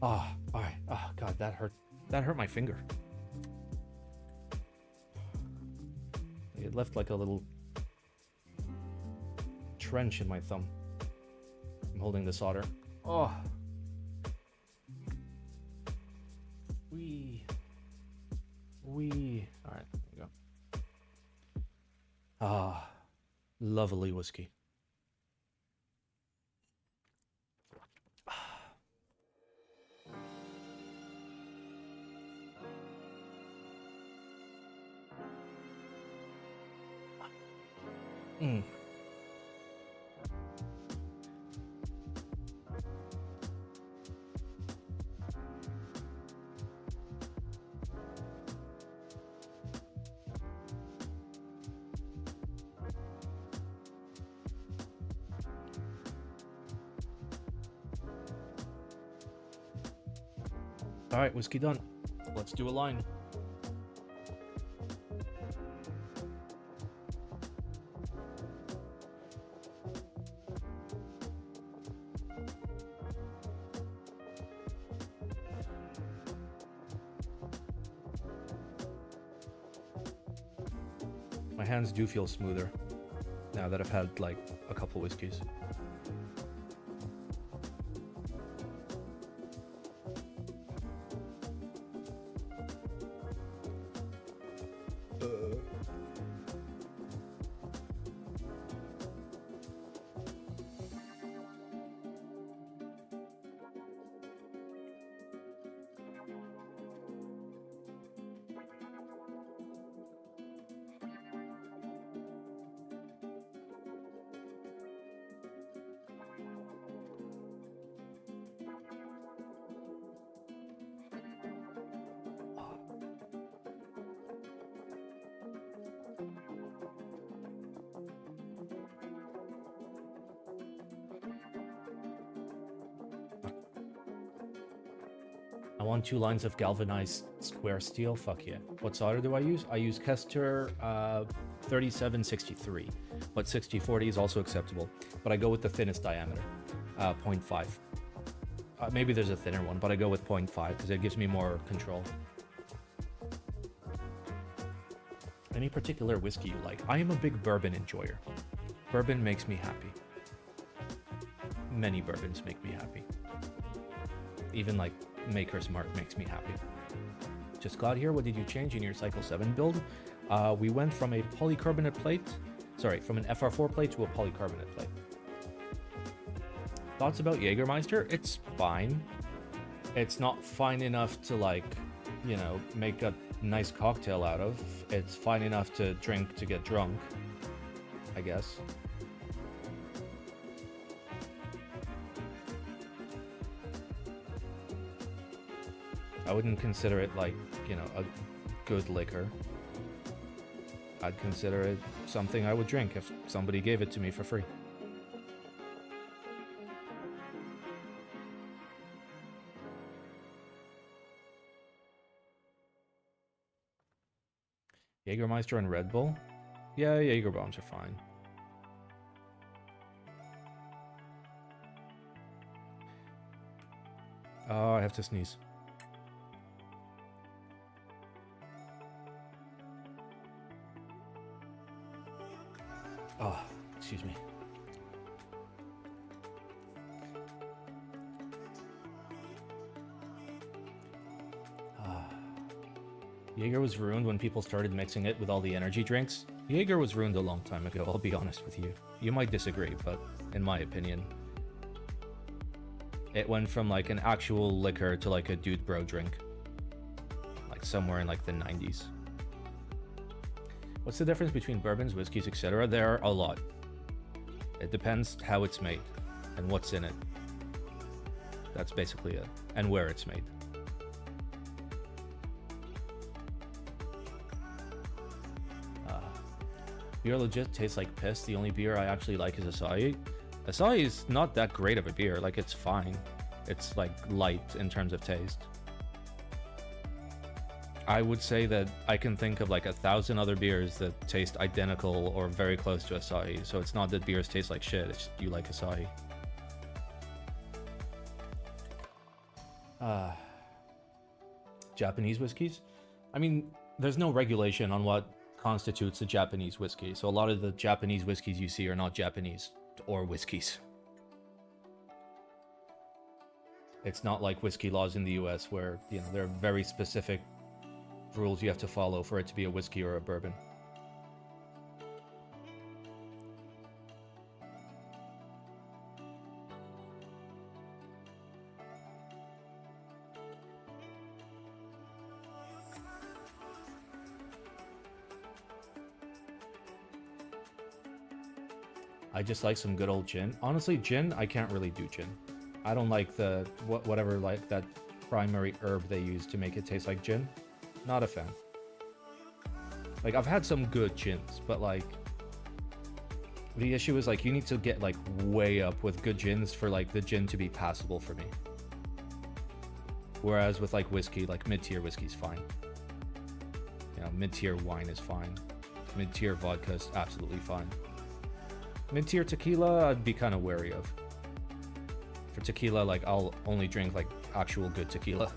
Oh, alright. Oh god, that hurt. That hurt my finger. It left like a little trench in my thumb. I'm holding the solder. Oh. Wee. Alright, there we go. Ah, lovely whiskey. Mm. All right, whiskey done. Let's do a line. My hands do feel smoother now that I've had like a couple whiskeys. I want 2 lines of galvanized square steel. Fuck yeah. What solder do I use? I use Kester 3763, but 6040 is also acceptable. But I go with the thinnest diameter, 0.5. Maybe there's a thinner one, but I go with 0.5 because it gives me more control. Any particular whiskey you like? I am a big bourbon enjoyer. Bourbon makes me happy. Many bourbons make me happy. Even like Maker's Mark makes me happy. Just got here. What did you change in your Cycle 7 build? We went from a polycarbonate plate, from an FR4 plate to a polycarbonate plate. Thoughts about Jägermeister? It's fine. It's not fine enough to like, you know, make a nice cocktail out of. It's fine enough to drink to get drunk, I guess. I wouldn't consider it like, you know, a good liquor. I'd consider it something I would drink if somebody gave it to me for free. Jägermeister and Red Bull? Yeah, Jaeger bombs are fine. Oh, I have to sneeze. Oh, excuse me. Jaeger was ruined when people started mixing it with all the energy drinks. Jaeger was ruined a long time ago, I'll be honest with you. You might disagree, but in my opinion, it went from like an actual liquor to like a dude bro drink. Like somewhere in like the 90s. What's the difference between bourbons, whiskeys, etc.? There are a lot. It depends how it's made and what's in it. That's basically it. And where it's made. Beer legit tastes like piss. The only beer I actually like is Asahi. Asahi is not that great of a beer. Like, it's fine. It's like light in terms of taste. I would say that I can think of like 1,000 other beers that taste identical or very close to Asahi. So it's not that beers taste like shit, it's you like Asahi. Japanese whiskeys? I mean, there's no regulation on what constitutes a Japanese whiskey. So a lot of the Japanese whiskeys you see are not Japanese or whiskeys. It's not like whiskey laws in the US where, you know, there are very specific rules you have to follow for it to be a whiskey or a bourbon. I just like some good old gin. Honestly, gin, I can't really do gin. I don't like the whatever like that primary herb they use to make it taste like gin. Not a fan. Like, I've had some good gins, but like the issue is like you need to get like way up with good gins for like the gin to be passable for me. Whereas with like whiskey, like mid-tier whiskey's fine. You know, mid-tier wine is fine. Mid-tier vodka is absolutely fine. Mid-tier tequila, I'd be kind of wary of. For tequila, like, I'll only drink, like, actual good tequila.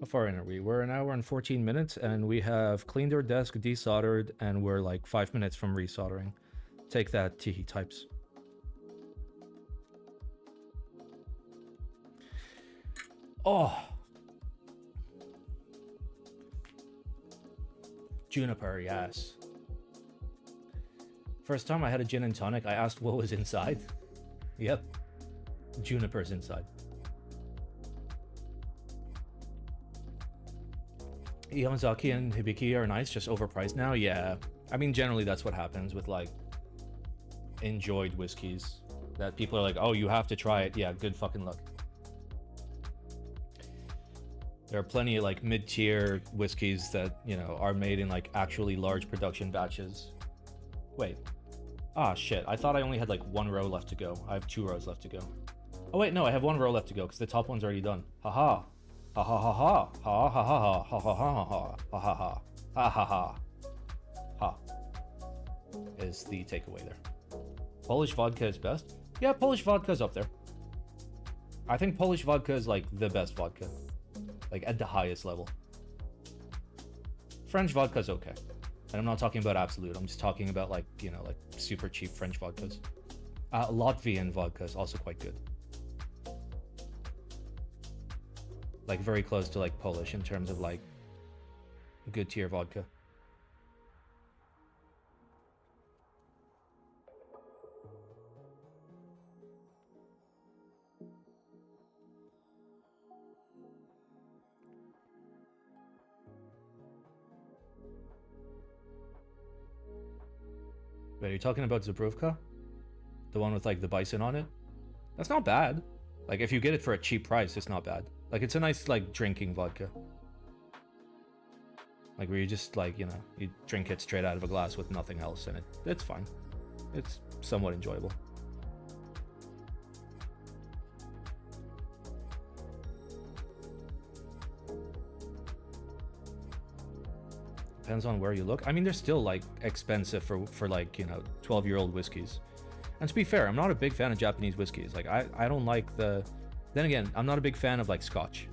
How far in are we? We're an hour and 14 minutes, and we have cleaned our desk, desoldered, and we're like 5 minutes from resoldering. Take that, Teehee types. Oh! Juniper, yes. First time I had a gin and tonic, I asked what was inside. Yep. Juniper's inside. Yamazaki and Hibiki are nice, just overpriced now? Yeah. I mean, generally that's what happens with, like, enjoyed whiskeys. That people are like, oh, you have to try it. Yeah, good fucking luck. There are plenty of, like, mid-tier whiskeys that, you know, are made in, like, actually large production batches. Wait. Ah, shit. I thought I only had, like, 1 row left to go. I have 2 rows left to go. Oh, wait, no, I have 1 row left to go, because the top one's already done. Haha. Ha ha ha ha. Ha ha ha ha. Ha ha ha ha. Ha ha ha. Ha ha ha. Ha. Is the takeaway there. Polish vodka is best? Yeah, Polish vodka's up there. I think Polish vodka is, like, the best vodka. Like, at the highest level. French vodka's okay. And I'm not talking about Absolute. I'm just talking about, like, you know, like, super cheap French vodkas. Latvian vodka is also quite good. Like, very close to, like, Polish in terms of, like, good tier vodka. Wait, are you talking about Zabruvka? The one with, like, the bison on it? That's not bad. Like, if you get it for a cheap price, it's not bad. Like, it's a nice, like, drinking vodka. Like, where you just, like, you know, you drink it straight out of a glass with nothing else in it. It's fine. It's somewhat enjoyable. Depends on where you look. I mean, they're still, like, expensive for like, you know, 12-year-old whiskeys. And to be fair, I'm not a big fan of Japanese whiskeys. Like, I don't like the... Then again, I'm not a big fan of, like, Scotch.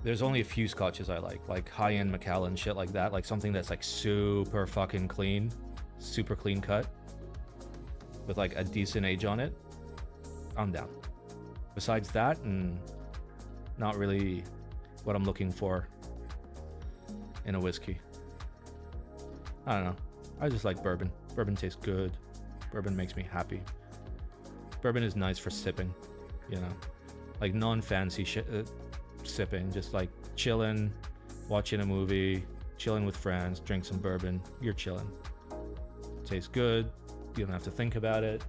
There's only a few Scotches I like high-end Macallan, shit like that. Like, something that's, like, super fucking clean. Super clean cut. With, like, a decent age on it. I'm down. Besides that, not really what I'm looking for in a whiskey. I don't know. I just like bourbon. Bourbon tastes good. Bourbon makes me happy. Bourbon is nice for sipping, you know, like non-fancy shit sipping, just like chilling, watching a movie, chilling with friends, drink some bourbon. You're chilling. Tastes good. You don't have to think about it.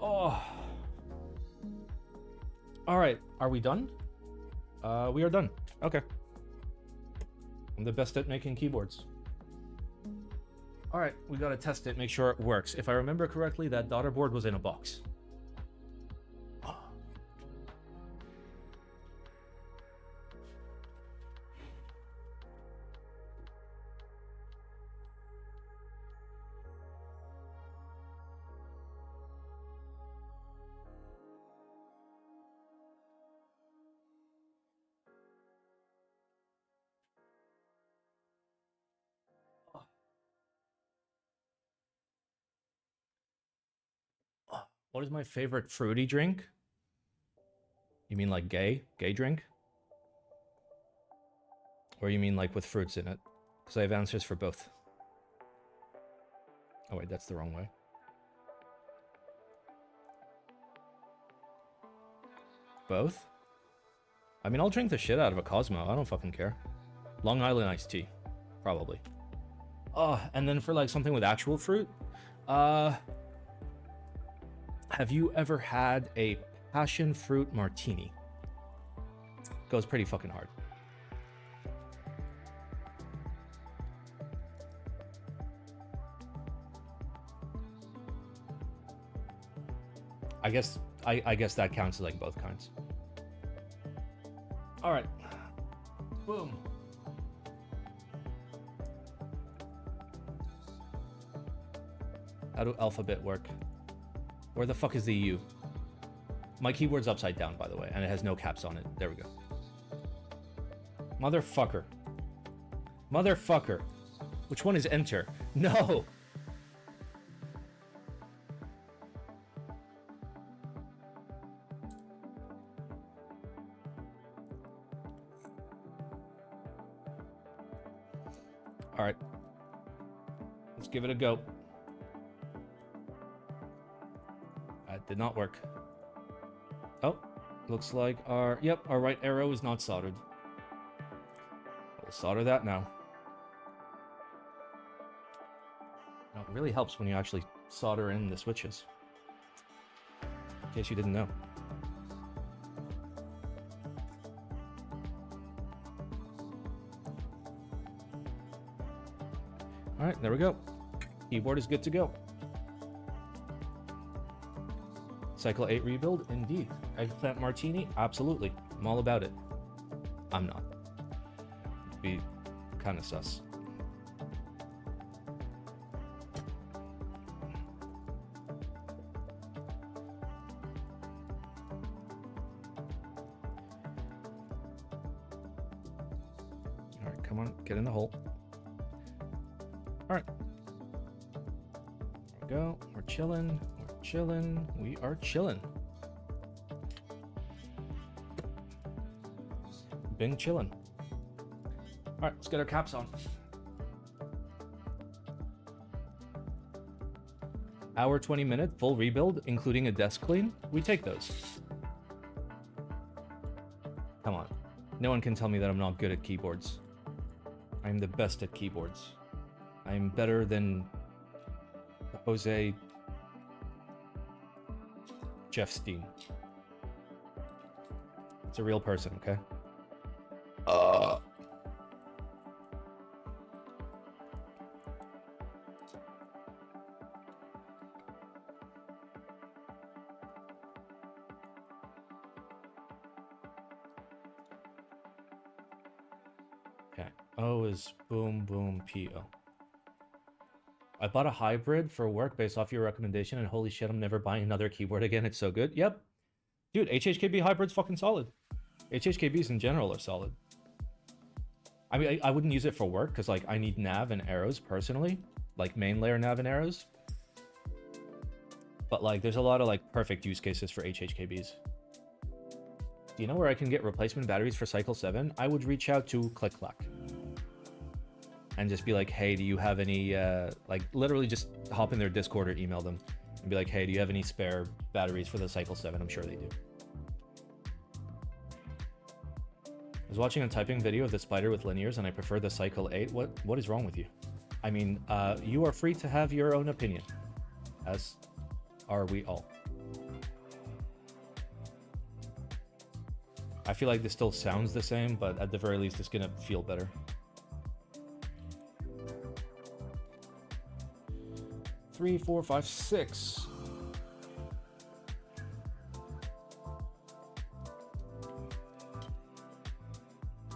Oh. All right. Are we done? We are done. Okay. I'm the best at making keyboards. All right, we gotta test it, make sure it works. If I remember correctly, that daughter board was in a box. What is my favorite fruity drink? You mean like gay drink? Or you mean like with fruits in it? Because I have answers for both. Oh wait, that's the wrong way. Both? I mean, I'll drink the shit out of a Cosmo. I don't fucking care. Long Island iced tea. Probably. Oh, and then for like something with actual fruit? Have you ever had a passion fruit martini? Goes pretty fucking hard. I guess that counts as like both kinds. All right. Boom. How do alphabet work? Where the fuck is the U? My keyboard's upside down, by the way, and it has no caps on it. There we go. Motherfucker. Motherfucker. Which one is enter? No! Alright. Let's give it a go. That did not work. Oh, looks like our right arrow is not soldered. We'll solder that now. Now, it really helps when you actually solder in the switches. In case you didn't know. Alright, there we go. Keyboard is good to go. Cycle 8 rebuild? Indeed. Eggplant martini? Absolutely. I'm all about it. I'm not. It'd be kind of sus. Alright, come on. Get in the hole. Alright. There we go. We're chilling. We're chilling. We are chilling. Been chilling. Alright, let's get our caps on. Hour 20-minute full rebuild, including a desk clean. We take those. Come on. No one can tell me that I'm not good at keyboards. I'm the best at keyboards. I'm better than Jose Jeff Steen. It's a real person, okay? Okay. O is boom boom PO. I bought a hybrid for work based off your recommendation, and holy shit, I'm never buying another keyboard again. It's so good. Yep. Dude, HHKB hybrid's fucking solid. HHKBs in general are solid. I mean, I wouldn't use it for work, because, like, I need nav and arrows, personally. Like, main layer nav and arrows. But, like, there's a lot of, like, perfect use cases for HHKBs. Do you know where I can get replacement batteries for Cycle 7? I would reach out to ClickClack. And just be like, hey, do you have any, like, literally just hop in their Discord or email them. And be like, hey, do you have any spare batteries for the Cycle 7? I'm sure they do. I was watching a typing video of the spider with linears, and I prefer the Cycle 8. What is wrong with you? I mean, you are free to have your own opinion. As are we all. I feel like this still sounds the same, but at the very least, it's gonna feel better. Three, four, five, six.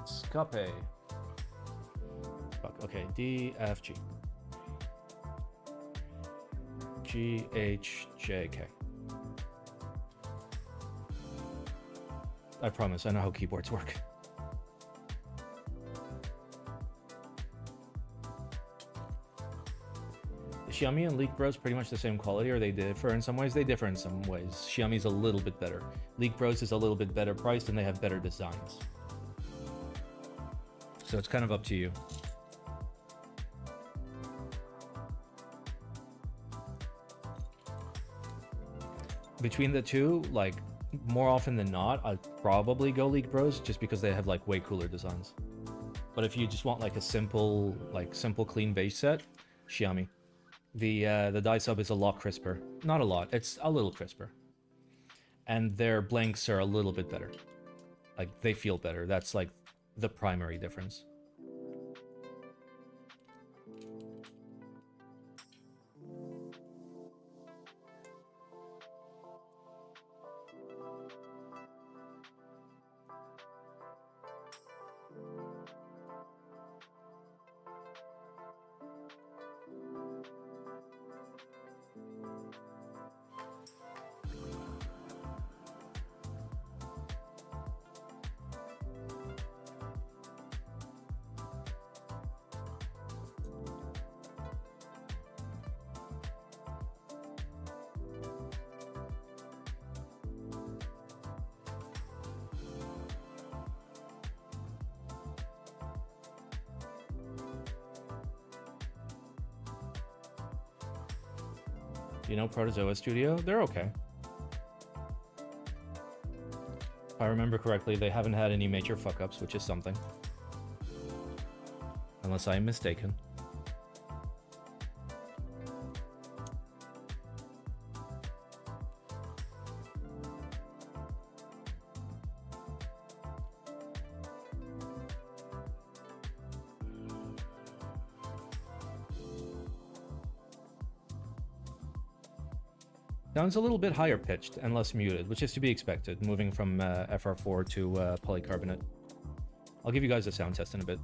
Scape. Fuck, okay, D, F, G. G, H, J, K. I promise, I know how keyboards work. Xiaomi and Leak Bros pretty much the same quality, or they differ in some ways? They differ in some ways. Xiaomi's a little bit better. Leak Bros is a little bit better priced, and they have better designs. So it's kind of up to you. Between the two, like, more often than not, I'd probably go Leak Bros just because they have, like, way cooler designs. But if you just want, like, a simple clean base set, Xiaomi. The die sub is a lot crisper. Not a lot, it's a little crisper. And their blanks are a little bit better. Like, they feel better. That's, like, the primary difference. You know, Protozoa Studio, they're okay. If I remember correctly, they haven't had any major fuck-ups, which is something. Unless I am mistaken. Sounds a little bit higher pitched and less muted, which is to be expected, moving from FR4 to polycarbonate. I'll give you guys a sound test in a bit.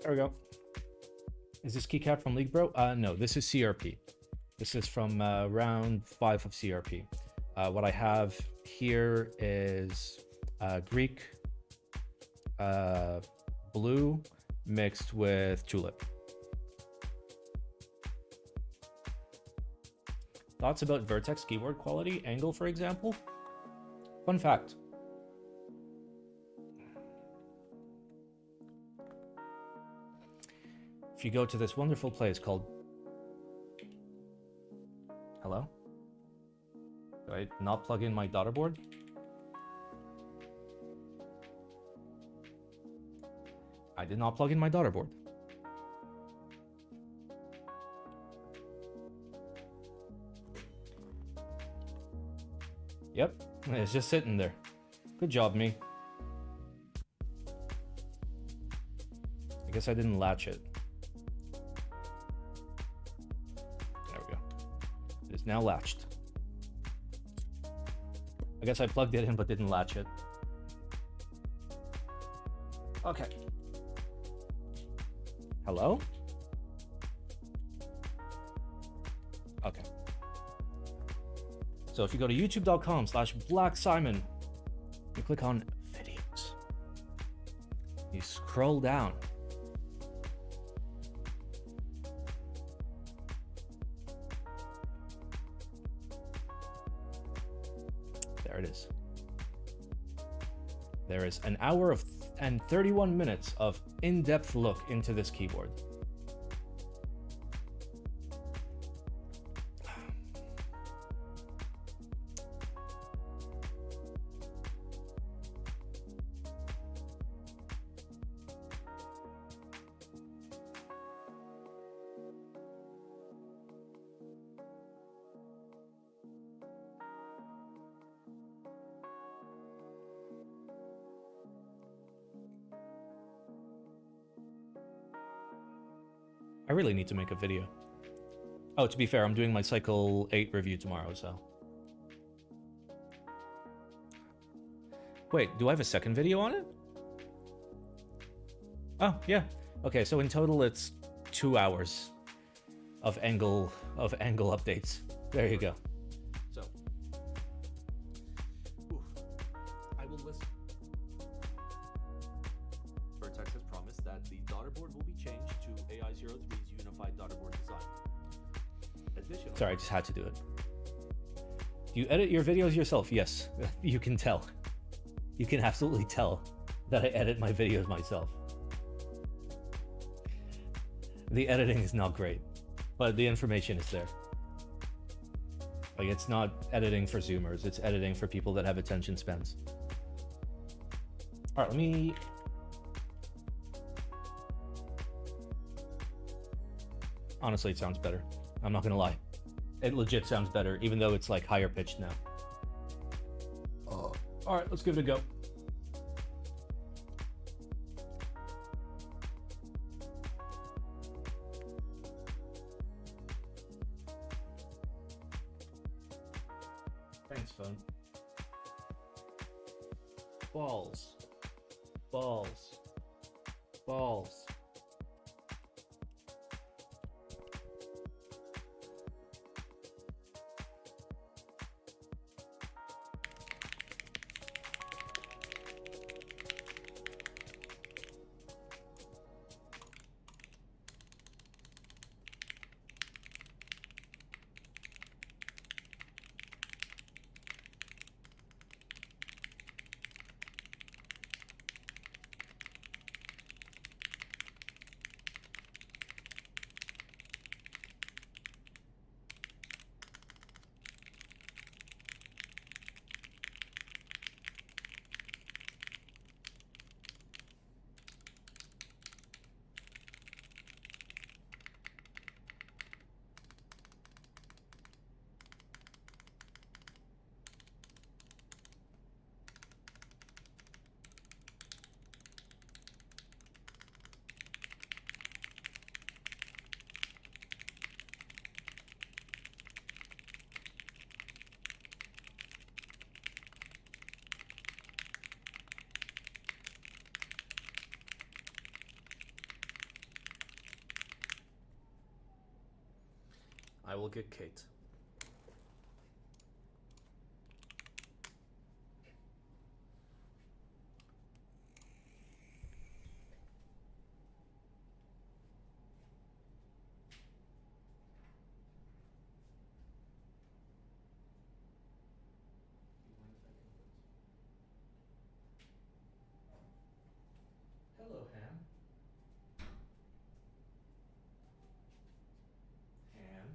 There we go. Is this keycap from League Bro? No, this is CRP. This is from round 5 of CRP. What I have here is Greek blue mixed with tulip. Thoughts about Vertex keyboard quality? Angle, for example? Fun fact. If you go to this wonderful place called... Hello? Do I not plug in my daughter board? I did not plug in my daughter board. Yep, it's just sitting there. Good job, me. I guess I didn't latch it. There we go. It is now latched. I guess I plugged it in but didn't latch it. Okay. Hello? Okay. So if you go to youtube.com/BlackSimon, you click on videos. You scroll down. There it is. There is an hour of and 31 minutes of in-depth look into this keyboard. I really need to make a video. Oh, to be fair, I'm doing my Cycle8 review tomorrow, so... Wait, do I have a second video on it? Oh, yeah. Okay, so in total it's 2 hours of angle updates. There you go. So... I will listen. Vertex has promised that the daughter board will be changed to AI03's unified daughter board design. Additionally, sorry, I just had to do it. You edit your videos yourself? Yes, you can tell. You can absolutely tell that I edit my videos myself. The editing is not great, but the information is there. Like, it's not editing for Zoomers, it's editing for people that have attention spans. All right, let me... Honestly, it sounds better. I'm not gonna lie. It legit sounds better, even though it's like higher pitched now. All right, let's give it a go. Thanks, phone. Balls. Balls. Balls. I will get Kate. Hello, Ham. Ham.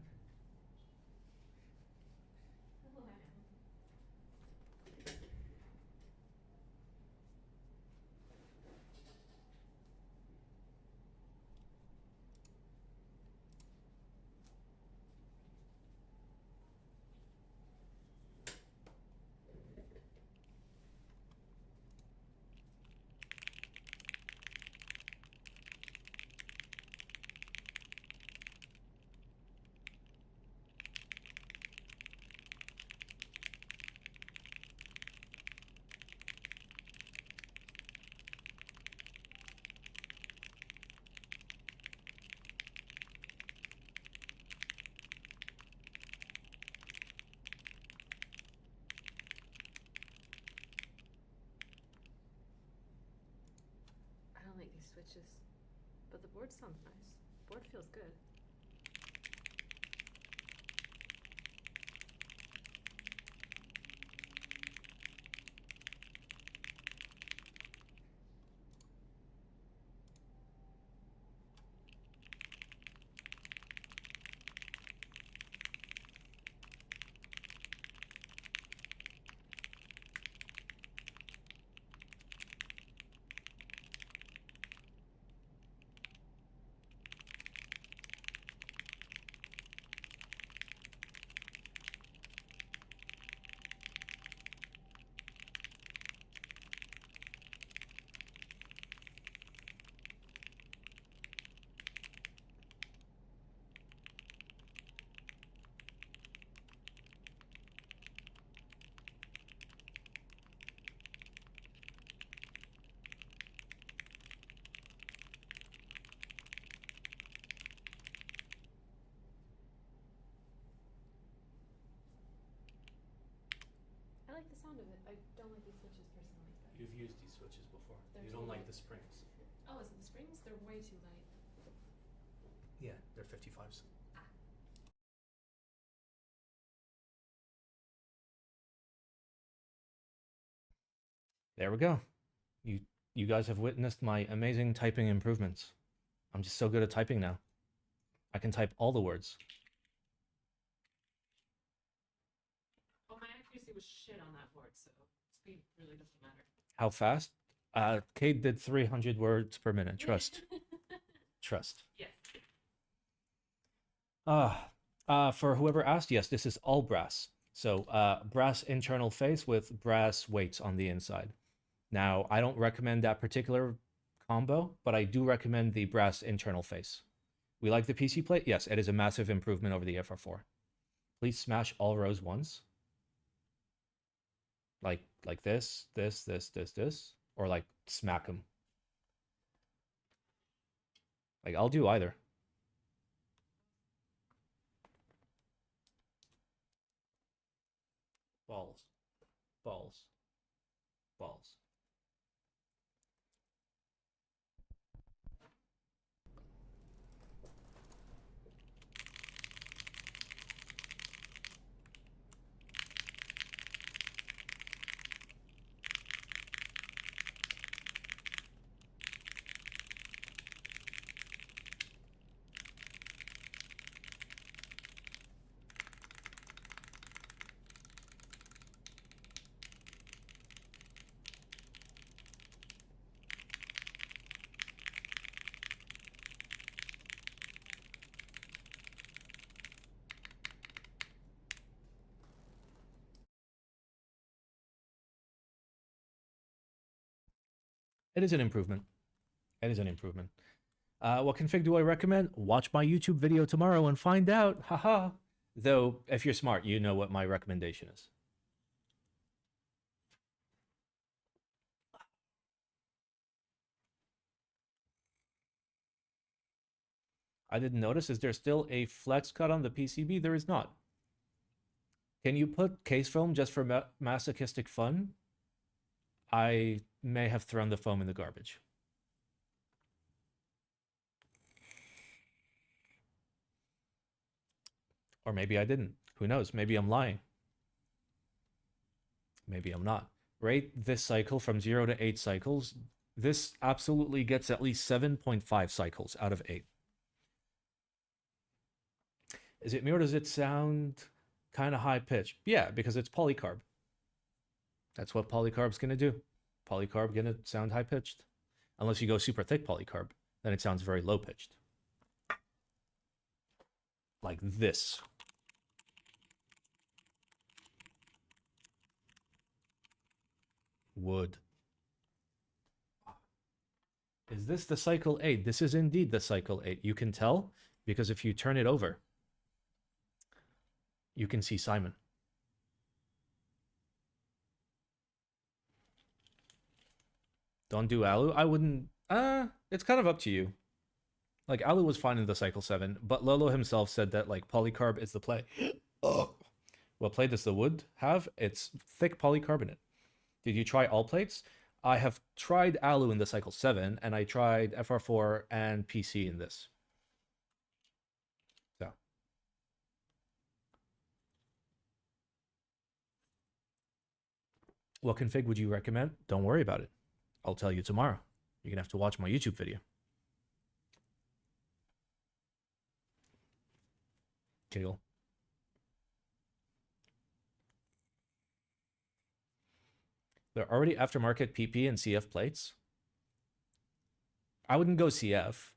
I don't like these switches, but the board sounds nice. Board feels good. I like the sound of it. I don't like these switches personally. You've used these switches before. They're You too don't like light. the springs. Oh, is it the springs? They're way too light. Yeah, they're 55s. There we go. You guys have witnessed my amazing typing improvements. I'm just so good at typing now. I can type all the words. Oh, my accuracy was shit on that board, so speed really doesn't matter. How fast? Kate did 300 words per minute. Trust. Trust. Yes. For whoever asked, yes, this is all brass. So brass internal face with brass weights on the inside. Now, I don't recommend that particular combo, but I do recommend the brass internal face. We like the PC plate? Yes, it is a massive improvement over the FR4. Please smash all rows once. Like this, or like smack them. Like, I'll do either. Balls. Balls. Balls. It is an improvement. It is an improvement. What config do I recommend? Watch my YouTube video tomorrow and find out. Haha. Though, if you're smart, you know what my recommendation is. I didn't notice. Is there still a flex cut on the PCB? There is not. Can you put case foam just for masochistic fun? I may have thrown the foam in the garbage. Or maybe I didn't. Who knows? Maybe I'm lying. Maybe I'm not. Rate this cycle from 0 to 8 cycles. This absolutely gets at least 7.5 cycles out of 8. Is it me or does it sound kind of high pitched? Yeah, because it's polycarb. That's what polycarb's going to do. Polycarb going to sound high pitched. Unless you go super thick polycarb, then it sounds very low pitched. Like this. Wood. Is this the Cycle8? This is indeed the Cycle8. You can tell because if you turn it over, you can see Simon. Don't do Alu. I wouldn't. It's kind of up to you. Like, Alu was fine in the Cycle 7, but Lolo himself said that, like, polycarb is the play. Oh. What plate does the wood have? It's thick polycarbonate. Did you try all plates? I have tried Alu in the Cycle 7, and I tried FR4 and PC in this. So. What config would you recommend? Don't worry about it. I'll tell you tomorrow. You're going to have to watch my YouTube video. Kegel. There are already aftermarket PP and CF plates. I wouldn't go CF.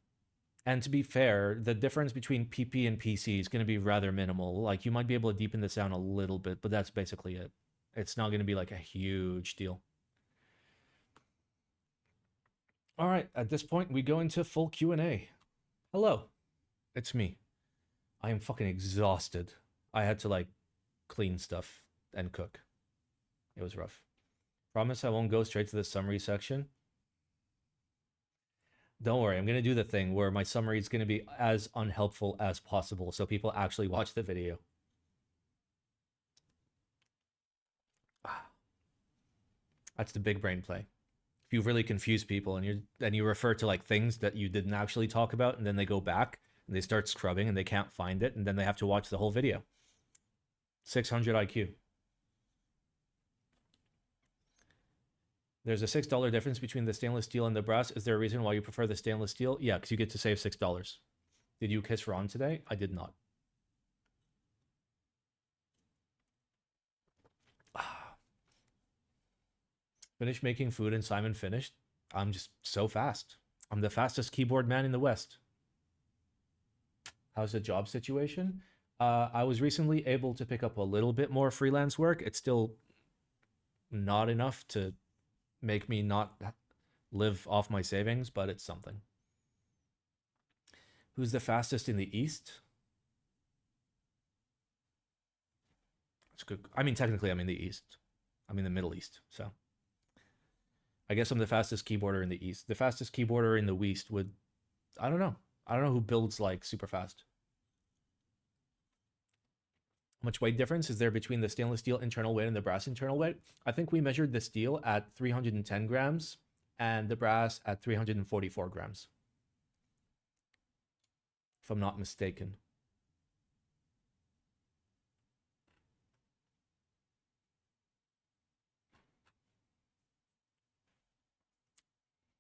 And to be fair, the difference between PP and PC is going to be rather minimal. Like, you might be able to deepen the sound a little bit, but that's basically it. It's not going to be like a huge deal. All right, at this point, we go into full Q&A. Hello, it's me. I am fucking exhausted. I had to, like, clean stuff and cook. It was rough. Promise I won't go straight to the summary section. Don't worry, I'm going to do the thing where my summary is going to be as unhelpful as possible so people actually watch the video. That's the big brain play. If you really confuse people and you refer to like things that you didn't actually talk about and then they go back and they start scrubbing and they can't find it and then they have to watch the whole video. 600 IQ. There's a $6 difference between the stainless steel and the brass. Is there a reason why you prefer the stainless steel? Yeah, because you get to save $6. Did you kiss Ron today? I did not. Finished making food and Simon finished. I'm just so fast. I'm the fastest keyboard man in the West. How's the job situation? I was recently able to pick up a little bit more freelance work. It's still not enough to make me not live off my savings, but it's something. Who's the fastest in the East? That's good. I mean, technically, I'm in the East. I'm in the Middle East, so. I guess I'm the fastest keyboarder in the East. The fastest keyboarder in the West would... I don't know. I don't know who builds, like, super fast. How much weight difference is there between the stainless steel internal weight and the brass internal weight? I think we measured the steel at 310 grams and the brass at 344 grams. If I'm not mistaken.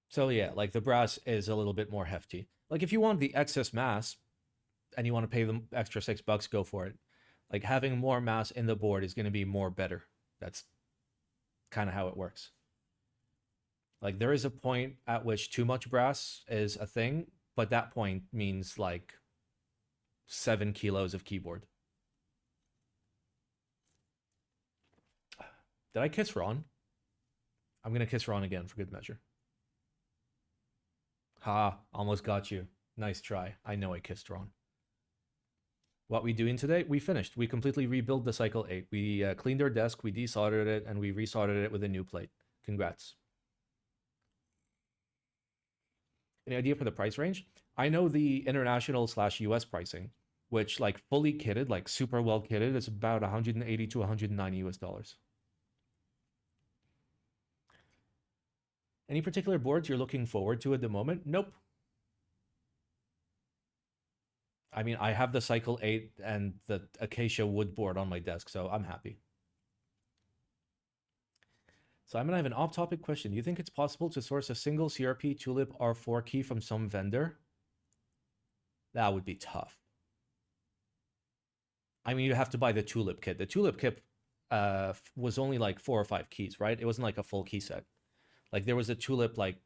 So yeah, like the brass is a little bit more hefty. Like if you want the excess mass and you want to pay them extra $6, go for it. Like having more mass in the board is going to be more better. That's kind of how it works. Like there is a point at which too much brass is a thing, but that point means like 7 kilos of keyboard. Did I kiss Ron? I'm going to kiss Ron again for good measure. Ha, almost got you. Nice try. I know I kissed Ron. What we doing today? We finished. We completely rebuilt the Cycle8. We cleaned our desk, we desoldered it, and we resoldered it with a new plate. Congrats. Any idea for the price range? I know the international / US pricing, which like fully kitted, like super well kitted, is about 180 to 190 US dollars. Any particular boards you're looking forward to at the moment? Nope. I mean, I have the Cycle8 and the Acacia wood board on my desk, so I'm happy. So I'm gonna have an off-topic question. Do you think it's possible to source a single CRP Tulip R4 key from some vendor? That would be tough. I mean, you have to buy the Tulip kit. The Tulip kit was only like 4 or 5 keys, right? It wasn't like a full key set. Like there was a Tulip like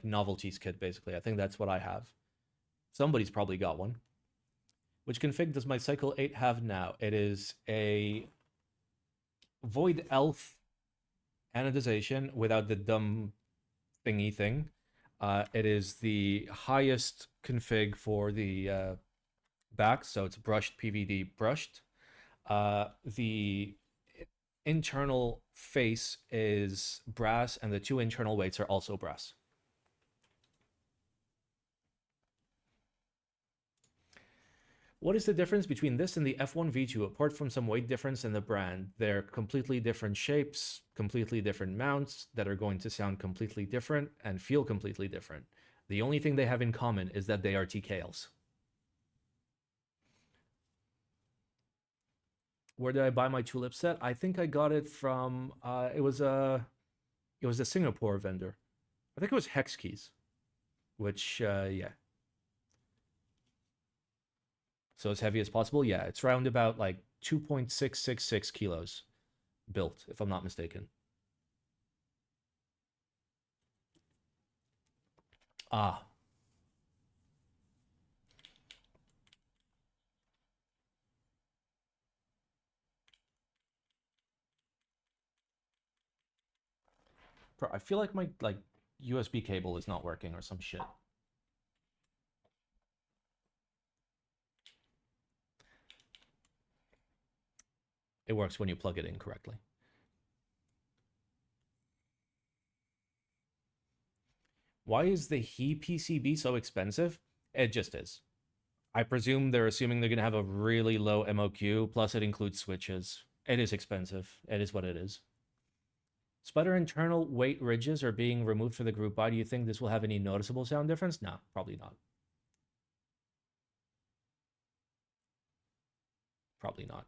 novelties kit, basically. I think that's what I have. Somebody's probably got one. Which config does my Cycle8 have now? It is a Void Elf anodization without the dumb thingy thing. It is the highest config for the back, so it's brushed PVD brushed. The internal face is brass, and the 2 internal weights are also brass. What is the difference between this and the F1 V2 apart from some weight difference in the brand? They're completely different shapes, completely different mounts that are going to sound completely different and feel completely different. The only thing they have in common is that they are TKLs. Where did I buy my Tulip set? I think I got it from it was a Singapore vendor. I think it was Hex Keys, which yeah. So as heavy as possible? Yeah, it's around about like 2.666 kilos built, if I'm not mistaken. Ah. Bro, I feel like my USB cable is not working or some shit. It works when you plug it in correctly. Why is the He PCB so expensive? It just is. I presume they're assuming they're going to have a really low MOQ, plus it includes switches. It is expensive. It is what it is. Spider internal weight ridges are being removed for the group buy. Do you think this will have any noticeable sound difference? No, probably not. Probably not.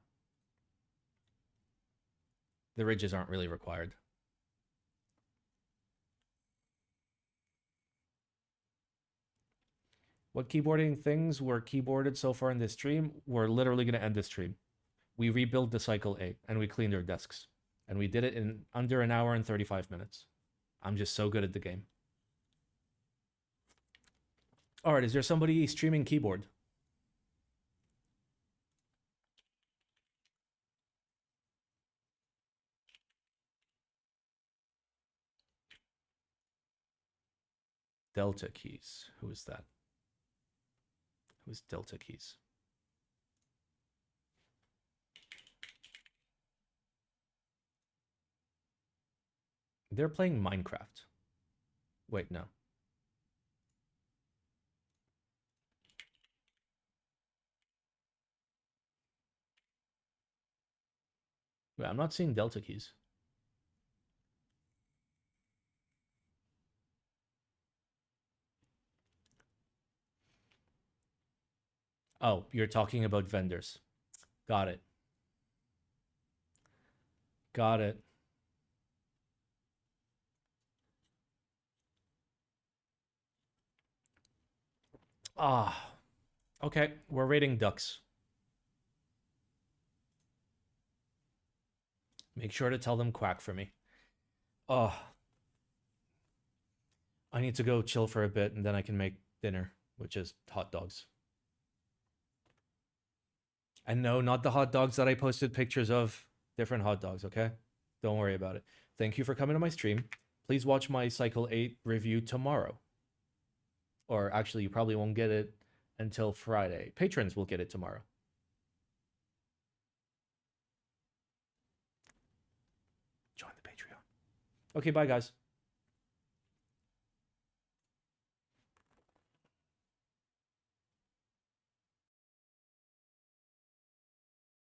The ridges aren't really required. What keyboarding things were keyboarded so far in this stream? We're literally going to end this stream. We rebuilt the Cycle8 and we cleaned our desks. And we did it in under an hour and 35 minutes. I'm just so good at the game. All right, is there somebody streaming keyboard? Delta Keys. Who is that? Who's Delta Keys? They're playing Minecraft. Wait, no. Wait, I'm not seeing Delta Keys. Oh, you're talking about vendors. Got it. Got it. Ah. Okay, we're rating ducks. Make sure to tell them quack for me. Oh. I need to go chill for a bit and then I can make dinner, which is hot dogs. And no, not the hot dogs that I posted pictures of. Different hot dogs, okay? Don't worry about it. Thank you for coming to my stream. Please watch my Cycle8 review tomorrow. Or actually, you probably won't get it until Friday. Patrons will get it tomorrow. Join the Patreon. Okay, bye, guys.